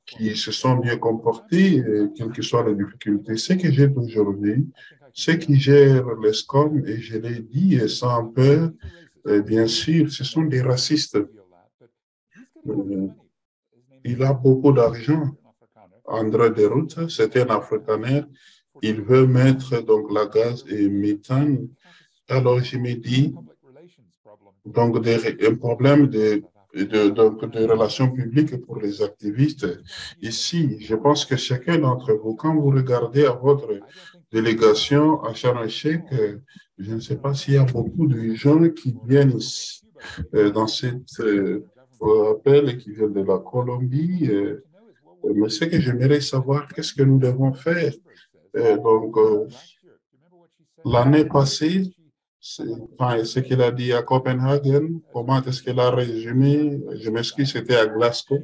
qui se sont bien comportés, quelles que soient les difficultés. Ce que j'ai aujourd'hui, ceux qui gèrent les SCOM, et je l'ai dit sans peur, bien sûr, ce sont des racistes. Il a beaucoup d'argent. André Deroute, c'est un Afrikaner. Il veut mettre donc la gaz et méthane. Alors, je me dis, donc, un problème donc, de relations publiques pour les activistes. Ici, je pense que chacun d'entre vous, quand vous regardez à votre délégation à Sharm el-Sheikh, je ne sais pas s'il y a beaucoup de gens qui viennent ici, dans cette appel et qui viennent de la Colombie. Mais ce que j'aimerais savoir, qu'est-ce que nous devons faire? Donc, l'année passée, ce qu'il a dit à Copenhague, comment est-ce qu'il a résumé, je m'excuse, c'était à Glasgow,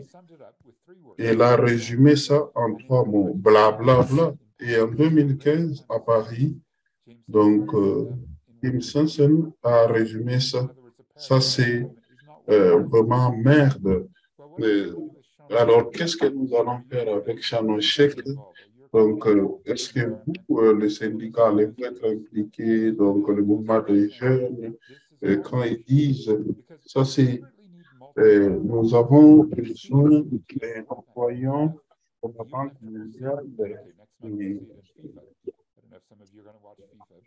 il a résumé ça en 3 mots, blablabla. Bla, bla. Et en 2015, à Paris, donc, Kim Sensen a résumé ça. Ça, c'est vraiment merde. Alors, qu'est-ce que nous allons faire avec Sharm el-Sheikh? Donc, est-ce que vous, les syndicats, les être impliqués, donc le mouvement des jeunes, quand ils disent, ça c'est, nous avons besoin, les employants de la Banque mondiale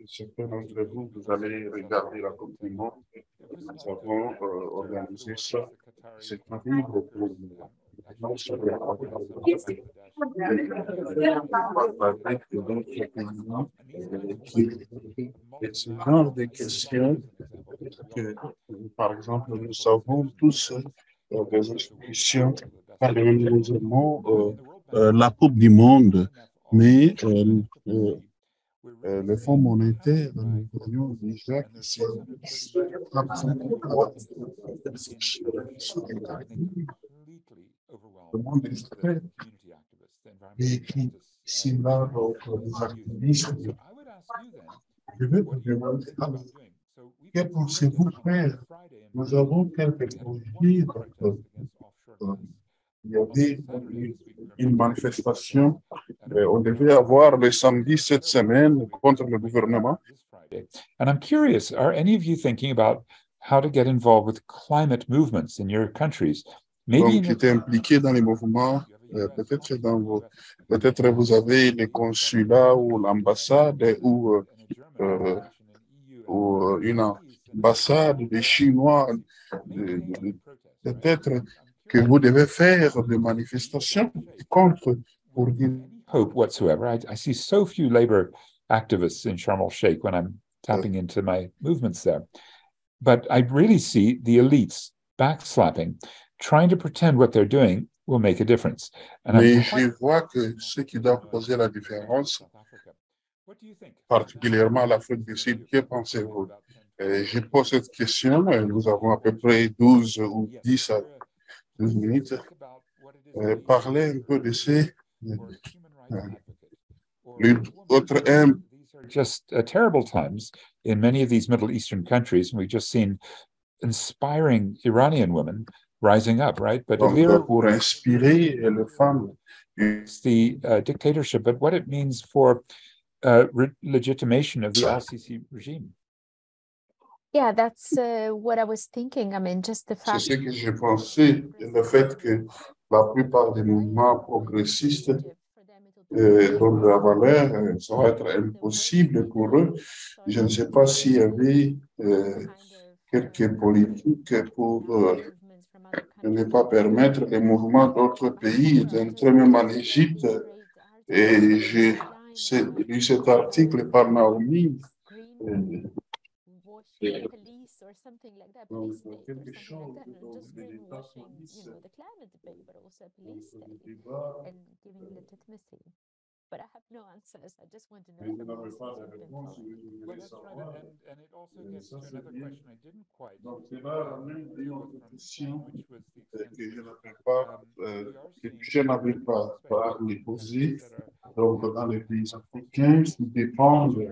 Certains d'entre vous, vous allez regarder la Coupe du Monde. Nous avons organisé ça. C'est terrible pour non seulement et ce genre de questions que, par exemple, nous savons tous des institutions, par le même la Coupe du Monde, mais le Fonds monétaire, nous voyons déjà que c'est le monde est très et qui s'y va des activistes. Je vais vous demander, alors, que pensez-vous faire? Nous avons quelques projets. Il y avait une manifestation, on devait avoir le samedi cette semaine contre le gouvernement. And I'm curious, are any of you thinking about how to get involved with climate movements in your countries? Maybe donc, qui étaient impliqués dans les mouvements, peut-être vous avez les consulats ou l'ambassade ou une ambassade des Chinois, peut-être que vous devez faire des manifestations contre pour dire. Hope whatsoever. I see so few labor activists in Sharm el-Sheikh when I'm tapping into my movements there. But I really see the elites backslapping, trying to pretend what they're doing will make a difference. And mais je vois que ce qui doit poser la différence, particulièrement l'Afrique du Sud, que pensez-vous? Je pose cette question, nous avons à peu près 12 ou 10 à 12 minutes. Parler un peu de ces just terrible times in many of these Middle Eastern countries, and we've just seen inspiring Iranian women rising up, right? But pour inspirer les femmes, it's the dictatorship, but what it means for legitimation of the LCC regime. Yeah, that's what I was thinking. I mean, just the fact. C'est ce que j'ai pensé, le fait que la plupart des mouvements progressistes donnent la valeur, ça va être impossible pour eux. Je ne sais pas s'il y avait quelques politiques pour ne pas permettre les mouvements d'autres pays d'entrer même en Égypte. Et j'ai lu cet article par Naomi. Police or something like that, police state or something like that, and just greenwashing, the climate debate, but also a police state and giving legitimacy. But I have no answers. I just want to know. Well, that's right, and it also gets to another question I didn't quite. Donc c'est là même une autre question que je n'avais pas les poser. Donc dans les pays africains, qui dépendent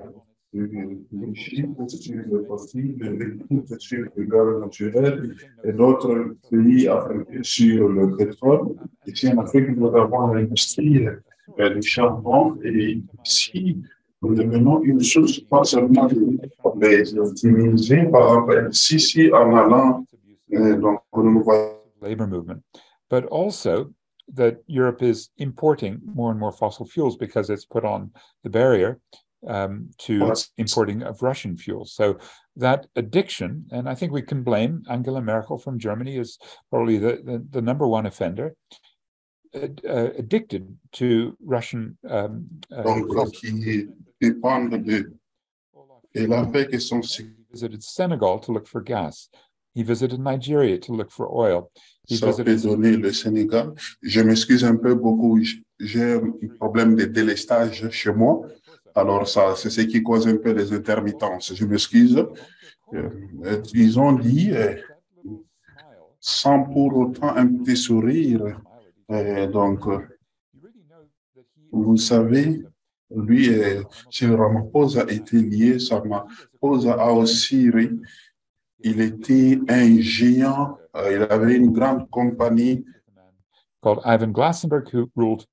l'Égypte sur le fossile, l'Égypte sur le gaz naturel et d'autres pays africains sur le pétrole. Ici en Afrique, nous avons l'industrie du charbon et ici, nous devenons une source pas seulement les optimiser, par exemple, ici en allant donc nous voyons labor movement, but also that Europe is importing more and more fossil fuels because it's put on the barrier to importing of Russian fuels. So that addiction, and I think we can blame Angela Merkel from Germany is probably the number one offender, addicted to Russian donc qui dépendent de et la fait que son He visited Senegal to look for gas. He visited Nigeria to look for oil. Ça peut donner le Sénégal. Je m'excuse un peu beaucoup. J'ai un problème de délestage chez moi. Alors, ça, c'est ce qui cause un peu les intermittences. Je m'excuse. Ils ont dit, sans pour autant un petit sourire, donc, vous savez, lui, Cyril Ramaphosa était lié, Ramaphosa a aussi, il était un géant, il avait une grande compagnie. Called Ivan Glassenberg, who ruled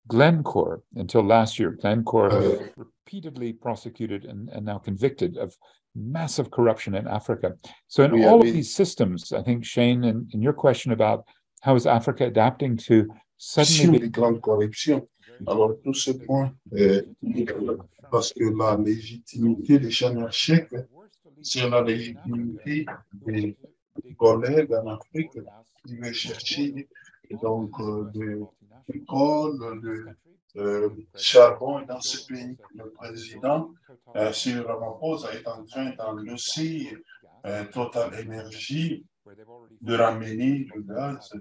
Glencore until last year. Glencore repeatedly prosecuted and now convicted of massive corruption in Africa. So in all of these systems, I think, Shane, in your question about how is Africa adapting to suddenly... grande corruption. Alors, tous ces points, parce que la légitimité des Sharm el-Sheikh, c'est la légitimité des collègues en Afrique qui veulent chercher donc de pétrole, de charbon dans ce pays. Le président Cyril Ramaphosa est en train d'endosser Total Energy de ramener le gaz.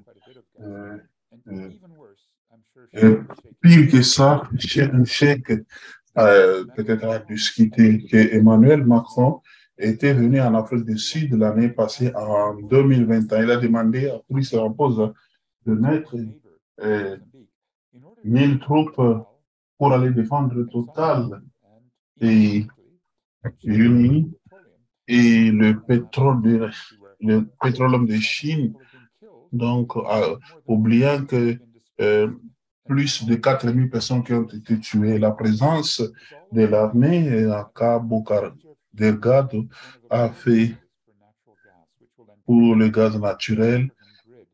Pire que ça, Sharm el-Sheikh peut-être a discuté qu'Emmanuel Macron était venu en Afrique du Sud l'année passée en 2021. Il a demandé à Cyril Ramaphosa de mettre 1000 troupes pour aller défendre Total et Uni et le pétrole de Chine. Donc, oubliant que plus de 4000 personnes qui ont été tuées, la présence de l'armée à Cabo Delgado a fait pour le gaz naturel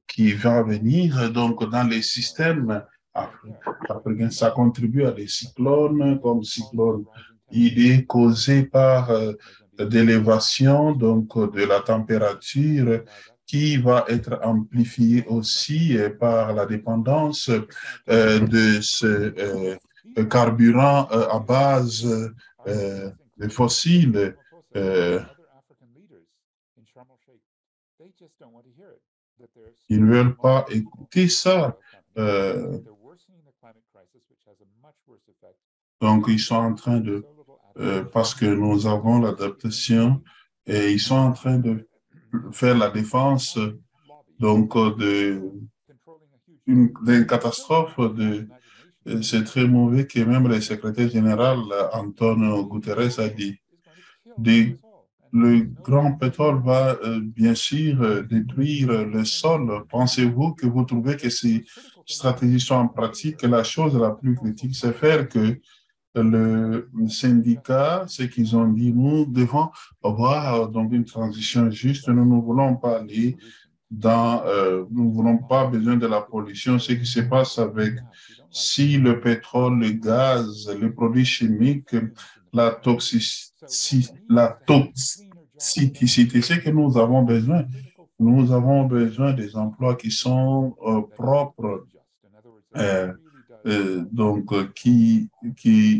qui va venir donc dans les systèmes africains. Ça contribue à des cyclones comme le cyclone Idai causé par d'élévation donc de la température qui va être amplifié aussi par la dépendance de ce carburant à base de fossiles. Ils ne veulent pas écouter ça. Donc, ils sont en train de, parce que nous avons l'adaptation, et ils sont en train de faire la défense donc d'une catastrophe. C'est très mauvais que même le secrétaire général Antonio Guterres a dit le grand pétrole va bien sûr détruire le sol. Pensez-vous que vous trouvez que ces stratégies sont en pratique? La chose la plus critique, c'est faire que le syndicat, ce qu'ils ont dit, nous devons avoir donc une transition juste. Nous ne voulons pas aller dans, nous ne voulons pas besoin de la pollution. Ce qui se passe avec si le pétrole, le gaz, les produits chimiques, la toxicité, c'est que nous avons besoin. Nous avons besoin des emplois qui sont propres. Donc, qui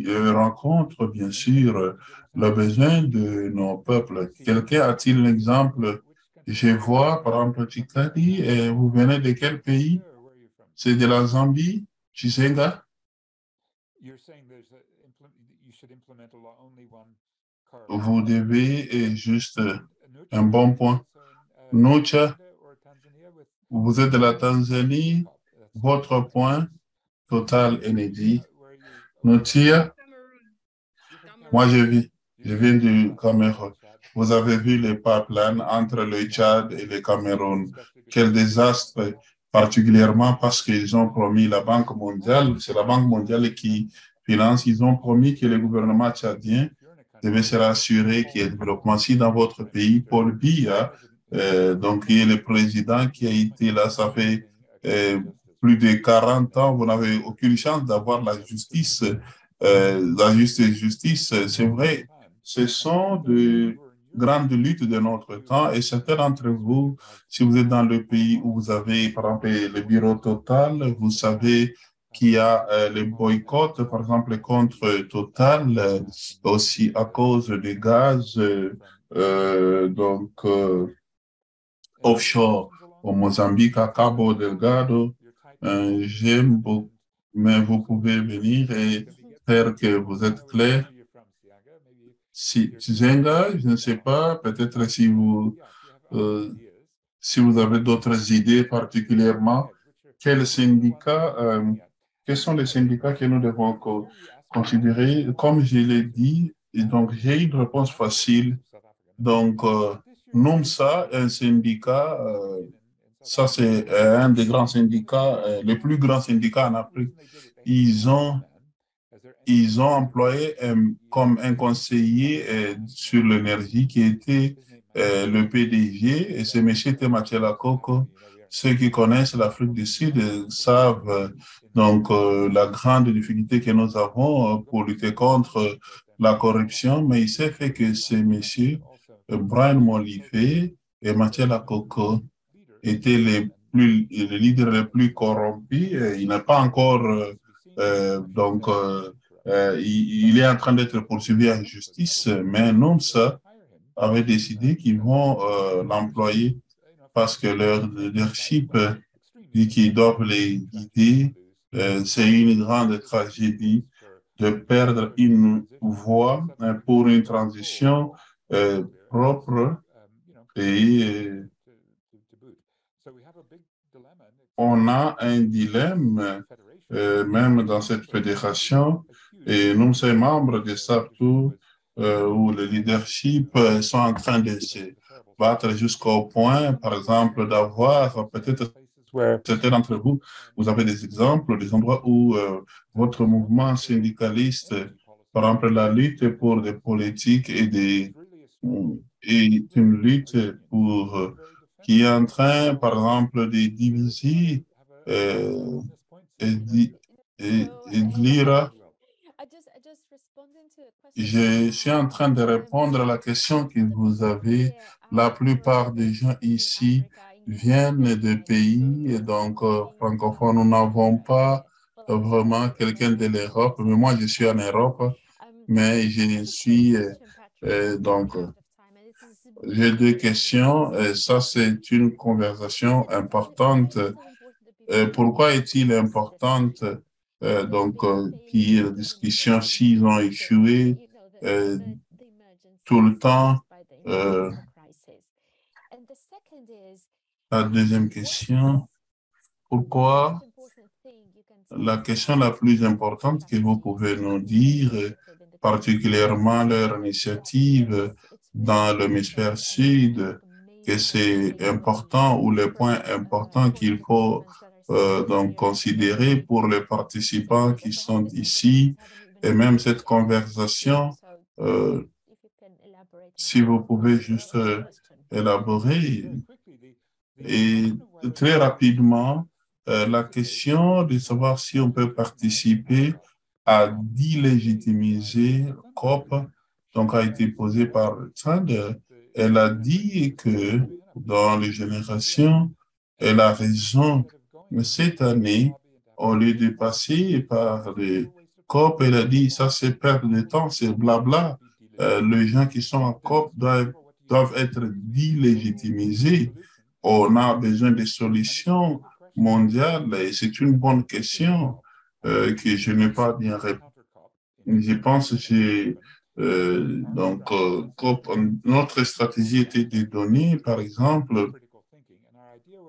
rencontre bien sûr le besoin de nos peuples. Quelqu'un a-t-il un exemple? Je vois, par exemple, Chikadi, et vous venez de quel pays? C'est de la Zambie, Chisenga? Vous devez juste un bon point. Nucha, vous êtes de la Tanzanie, votre point. Total Energy. Notia, moi je viens du Cameroun. Vous avez vu les pipelines entre le Tchad et le Cameroun. Quel désastre, particulièrement parce qu'ils ont promis la Banque mondiale, c'est la Banque mondiale qui finance, ils ont promis que le gouvernement tchadien devait se rassurer qu'il y ait développement. Si dans votre pays, Paul Biya, donc il est le président qui a été là, ça fait plus de 40 ans, vous n'avez aucune chance d'avoir la justice, la justice. C'est vrai, ce sont de grandes luttes de notre temps et certains d'entre vous, si vous êtes dans le pays où vous avez, par exemple, le bureau Total, vous savez qu'il y a les boycotts, par exemple, contre Total, aussi à cause des gaz, offshore au Mozambique, à Cabo Delgado. J'aime beaucoup, mais vous pouvez venir et faire que vous êtes clair. Si Zenga, je ne sais pas, peut-être si vous avez d'autres idées particulièrement, quels sont les syndicats que nous devons considérer? Comme je l'ai dit, et donc j'ai une réponse facile. Donc, NUMSA, un syndicat, ça c'est un des grands syndicats, le plus grand syndicat en Afrique. Ils ont employé comme un conseiller sur l'énergie qui était le PDG, et c'est M. Temachela Koko. ceux qui connaissent l'Afrique du Sud savent donc la grande difficulté que nous avons pour lutter contre la corruption, mais il s'est fait que ces messieurs, Brian Molivé et Mathieu Lakoko, étaient les leaders les plus corrompus. Il n'est pas encore, il est en train d'être poursuivi en justice, mais NUMSA avait décidé qu'ils vont l'employer parce que leur leadership dit qu'ils doivent les guider. C'est une grande tragédie de perdre une voie pour une transition propre et on a un dilemme même dans cette fédération et nous sommes membres de SAPTU où le leadership sont en train de se battre jusqu'au point, par exemple, d'avoir peut-être certains d'entre vous, vous avez des exemples, des endroits où votre mouvement syndicaliste, par exemple, la lutte pour des politiques et une lutte pour qui est en train, par exemple, de diviser et de lire. Je suis en train de répondre à la question que vous avez. La plupart des gens ici viennent de pays donc francophones. Nous n'avons pas vraiment quelqu'un de l'Europe, mais moi je suis en Europe, mais je suis donc j'ai deux questions. Ça, c'est une conversation importante. Pourquoi est-il importante qu'il y ait des discussions s'ils ont échoué tout le temps? La deuxième question, pourquoi la question la plus importante que vous pouvez nous dire, particulièrement leur initiative dans l'hémisphère sud, que c'est important ou les points importants qu'il faut donc considérer pour les participants qui sont ici et même cette conversation, si vous pouvez juste élaborer. Et très rapidement, la question de savoir si on peut participer à délégitimiser COP, donc a été posée par Sand. Elle a dit que dans les générations, elle a raison. Mais cette année, au lieu de passer par les COP, elle a dit ça c'est perte de temps, c'est blabla. Les gens qui sont en COP doivent être délégitimisés. On a besoin de solutions mondiales et c'est une bonne question que je n'ai pas bien répondu. Je pense que notre stratégie était de donner, par exemple,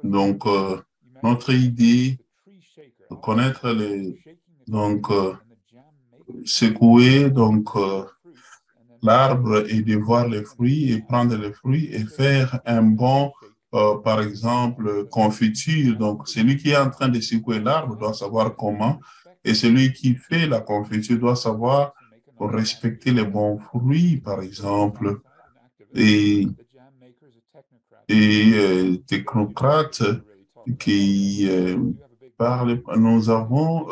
notre idée de connaître secouer l'arbre et de voir les fruits et prendre les fruits et faire un bon par exemple, confiture. Donc, celui qui est en train de secouer l'arbre doit savoir comment, et celui qui fait la confiture doit savoir respecter les bons fruits, par exemple, et technocrates qui parlent. Nous avons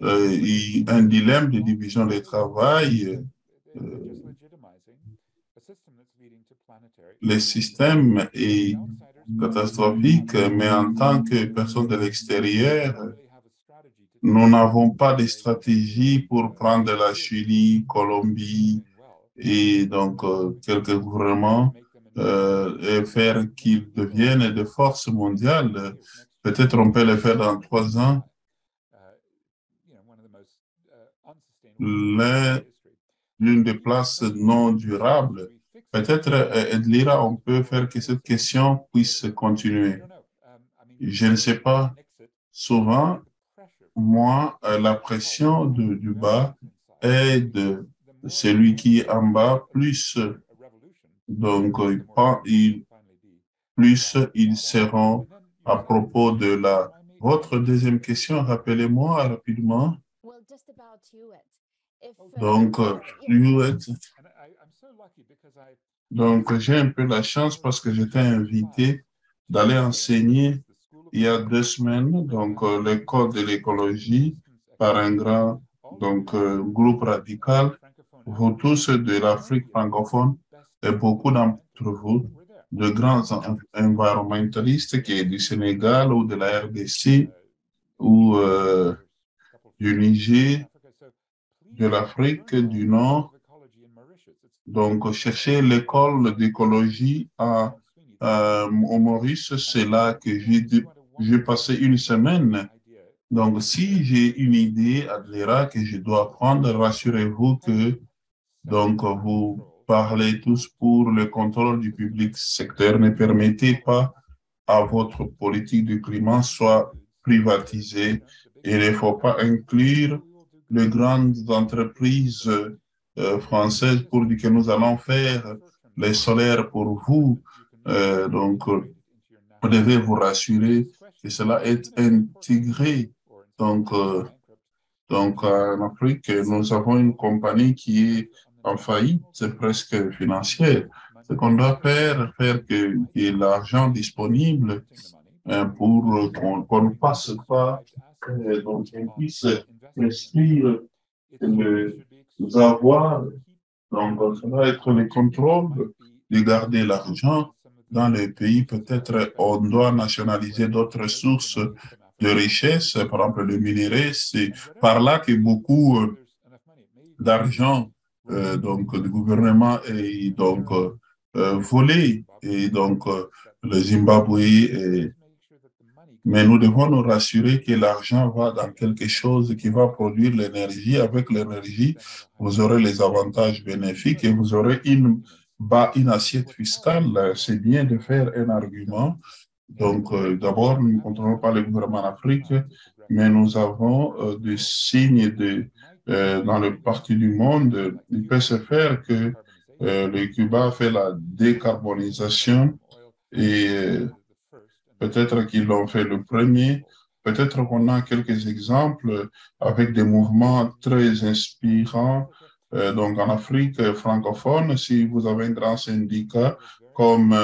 un dilemme de division du travail. Le système est catastrophique, mais en tant que personne de l'extérieur, nous n'avons pas de stratégie pour prendre la Chili, Colombie et donc quelques gouvernements et faire qu'ils deviennent des forces mondiales. Peut-être on peut le faire dans 3 ans. L'une des places non durables. Peut-être, Edlira, on peut faire que cette question puisse continuer. Je ne sais pas. Souvent, moi, la pression du bas est de celui qui est en bas, plus ils seront à propos de votre deuxième question, rappelez-moi rapidement. Donc, j'ai un peu la chance parce que j'étais invité d'aller enseigner il y a 2 semaines, donc l'école de l'écologie par un grand groupe radical, vous tous de l'Afrique francophone et beaucoup d'entre vous, de grands environnementalistes qui est du Sénégal ou de la RDC ou du Niger, de l'Afrique du Nord. Donc, chercher l'école d'écologie au Maurice, c'est là que j'ai passé une semaine. Donc, si j'ai une idée, Adlera, que je dois prendre, rassurez-vous que vous parlez tous pour le contrôle du public secteur. Ne permettez pas à votre politique du climat soit privatisée. Il ne faut pas inclure les grandes entreprises françaises pour dire que nous allons faire les solaires pour vous. Vous devez vous rassurer que cela est intégré. En Afrique, nous avons une compagnie qui est en faillite, c'est presque financière. Ce qu'on doit faire qu'il y ait l'argent disponible pour qu'on ne passe pas, qu'on puisse inscrire les avoirs. Donc, ça va être le contrôle de garder l'argent dans le pays. Peut-être on doit nationaliser d'autres sources de richesse, par exemple le minerai. C'est par là que beaucoup d'argent du gouvernement est volé. Et le Zimbabwe mais nous devons nous rassurer que l'argent va dans quelque chose qui va produire l'énergie. Avec l'énergie, vous aurez les avantages bénéfiques et vous aurez une assiette fiscale. C'est bien de faire un argument. D'abord, nous ne contrôlons pas le gouvernement en Afrique, mais nous avons des signes dans le parti du monde. Il peut se faire que le Cuba fait la décarbonisation et peut-être qu'ils l'ont fait le premier. Peut-être qu'on a quelques exemples avec des mouvements très inspirants. En Afrique francophone, si vous avez un grand syndicat comme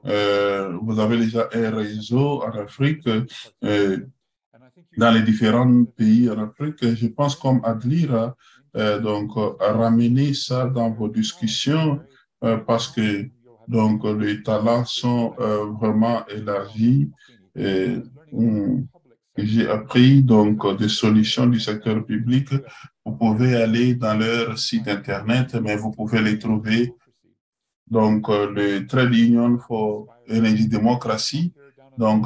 vous avez déjà un réseau en Afrique, dans les différents pays en Afrique, je pense comme Adlira, à ramener ça dans vos discussions parce que les talents sont vraiment élargis. J'ai appris des solutions du secteur public. Vous pouvez aller dans leur site internet, mais vous pouvez les trouver. Le Trade Union for Energy Democracy.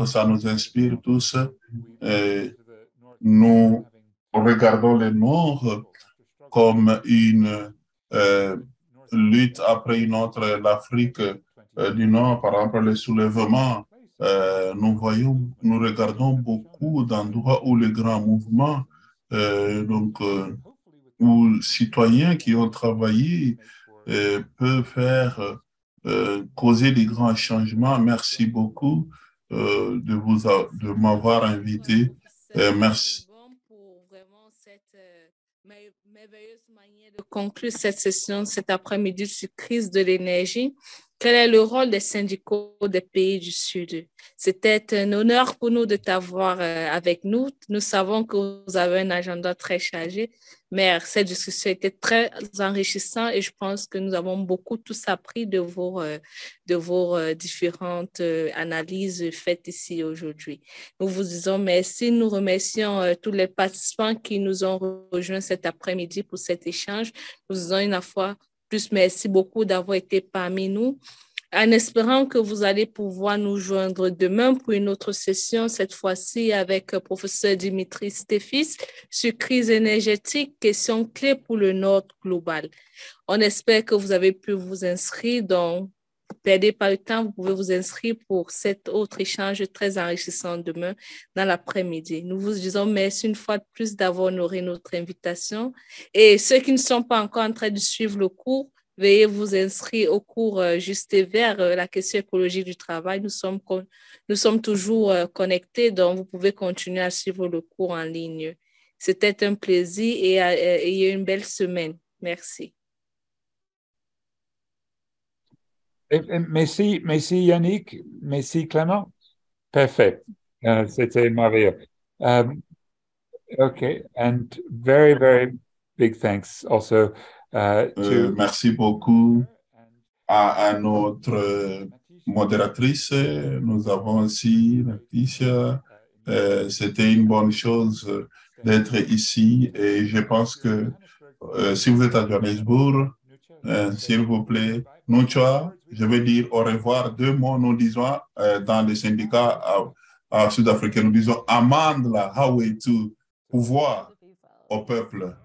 Ça nous inspire tous. Nous regardons le Nord comme une lutte après une autre, l'Afrique du Nord, par exemple, le soulèvement. Nous regardons beaucoup d'endroits où les grands mouvements, où citoyens qui ont travaillé peuvent faire causer des grands changements. Merci beaucoup de m'avoir invité. Merci. Pour vraiment cette merveilleuse manière de conclure cette session cet après-midi sur crise de l'énergie. Quel est le rôle des syndicats des pays du Sud? C'était un honneur pour nous de t'avoir avec nous. Nous savons que vous avez un agenda très chargé, mais cette discussion était très enrichissante et je pense que nous avons beaucoup tous appris de vos différentes analyses faites ici aujourd'hui. Nous vous disons merci. Nous remercions tous les participants qui nous ont rejoints cet après-midi pour cet échange. Nous vous disons une fois plus merci beaucoup d'avoir été parmi nous. En espérant que vous allez pouvoir nous joindre demain pour une autre session, cette fois-ci avec professeur Dimitri Stefis sur crise énergétique, questions clés pour le Nord global. On espère que vous avez pu vous inscrire. Donc, ne perdez pas le temps, vous pouvez vous inscrire pour cet autre échange très enrichissant demain dans l'après-midi. Nous vous disons merci une fois de plus d'avoir honoré notre invitation. Et ceux qui ne sont pas encore en train de suivre le cours, veuillez vous inscrire au cours juste vers la question écologique du travail. Nous sommes toujours connectés, donc vous pouvez continuer à suivre le cours en ligne. C'était un plaisir et ayez une belle semaine. Merci. Merci Yannick, merci Clément. Perfect. C'était merveilleux. Okay, and very, very big thanks also to... Merci beaucoup à notre modératrice. Nous avons aussi Laetitia. C'était une bonne chose d'être ici et je pense que si vous êtes à Johannesburg, s'il vous plaît, Nucha, je vais dire au revoir. 2 mots, nous disons dans les syndicats sud-africains, nous disons Amandla, Highway to pouvoir au peuple.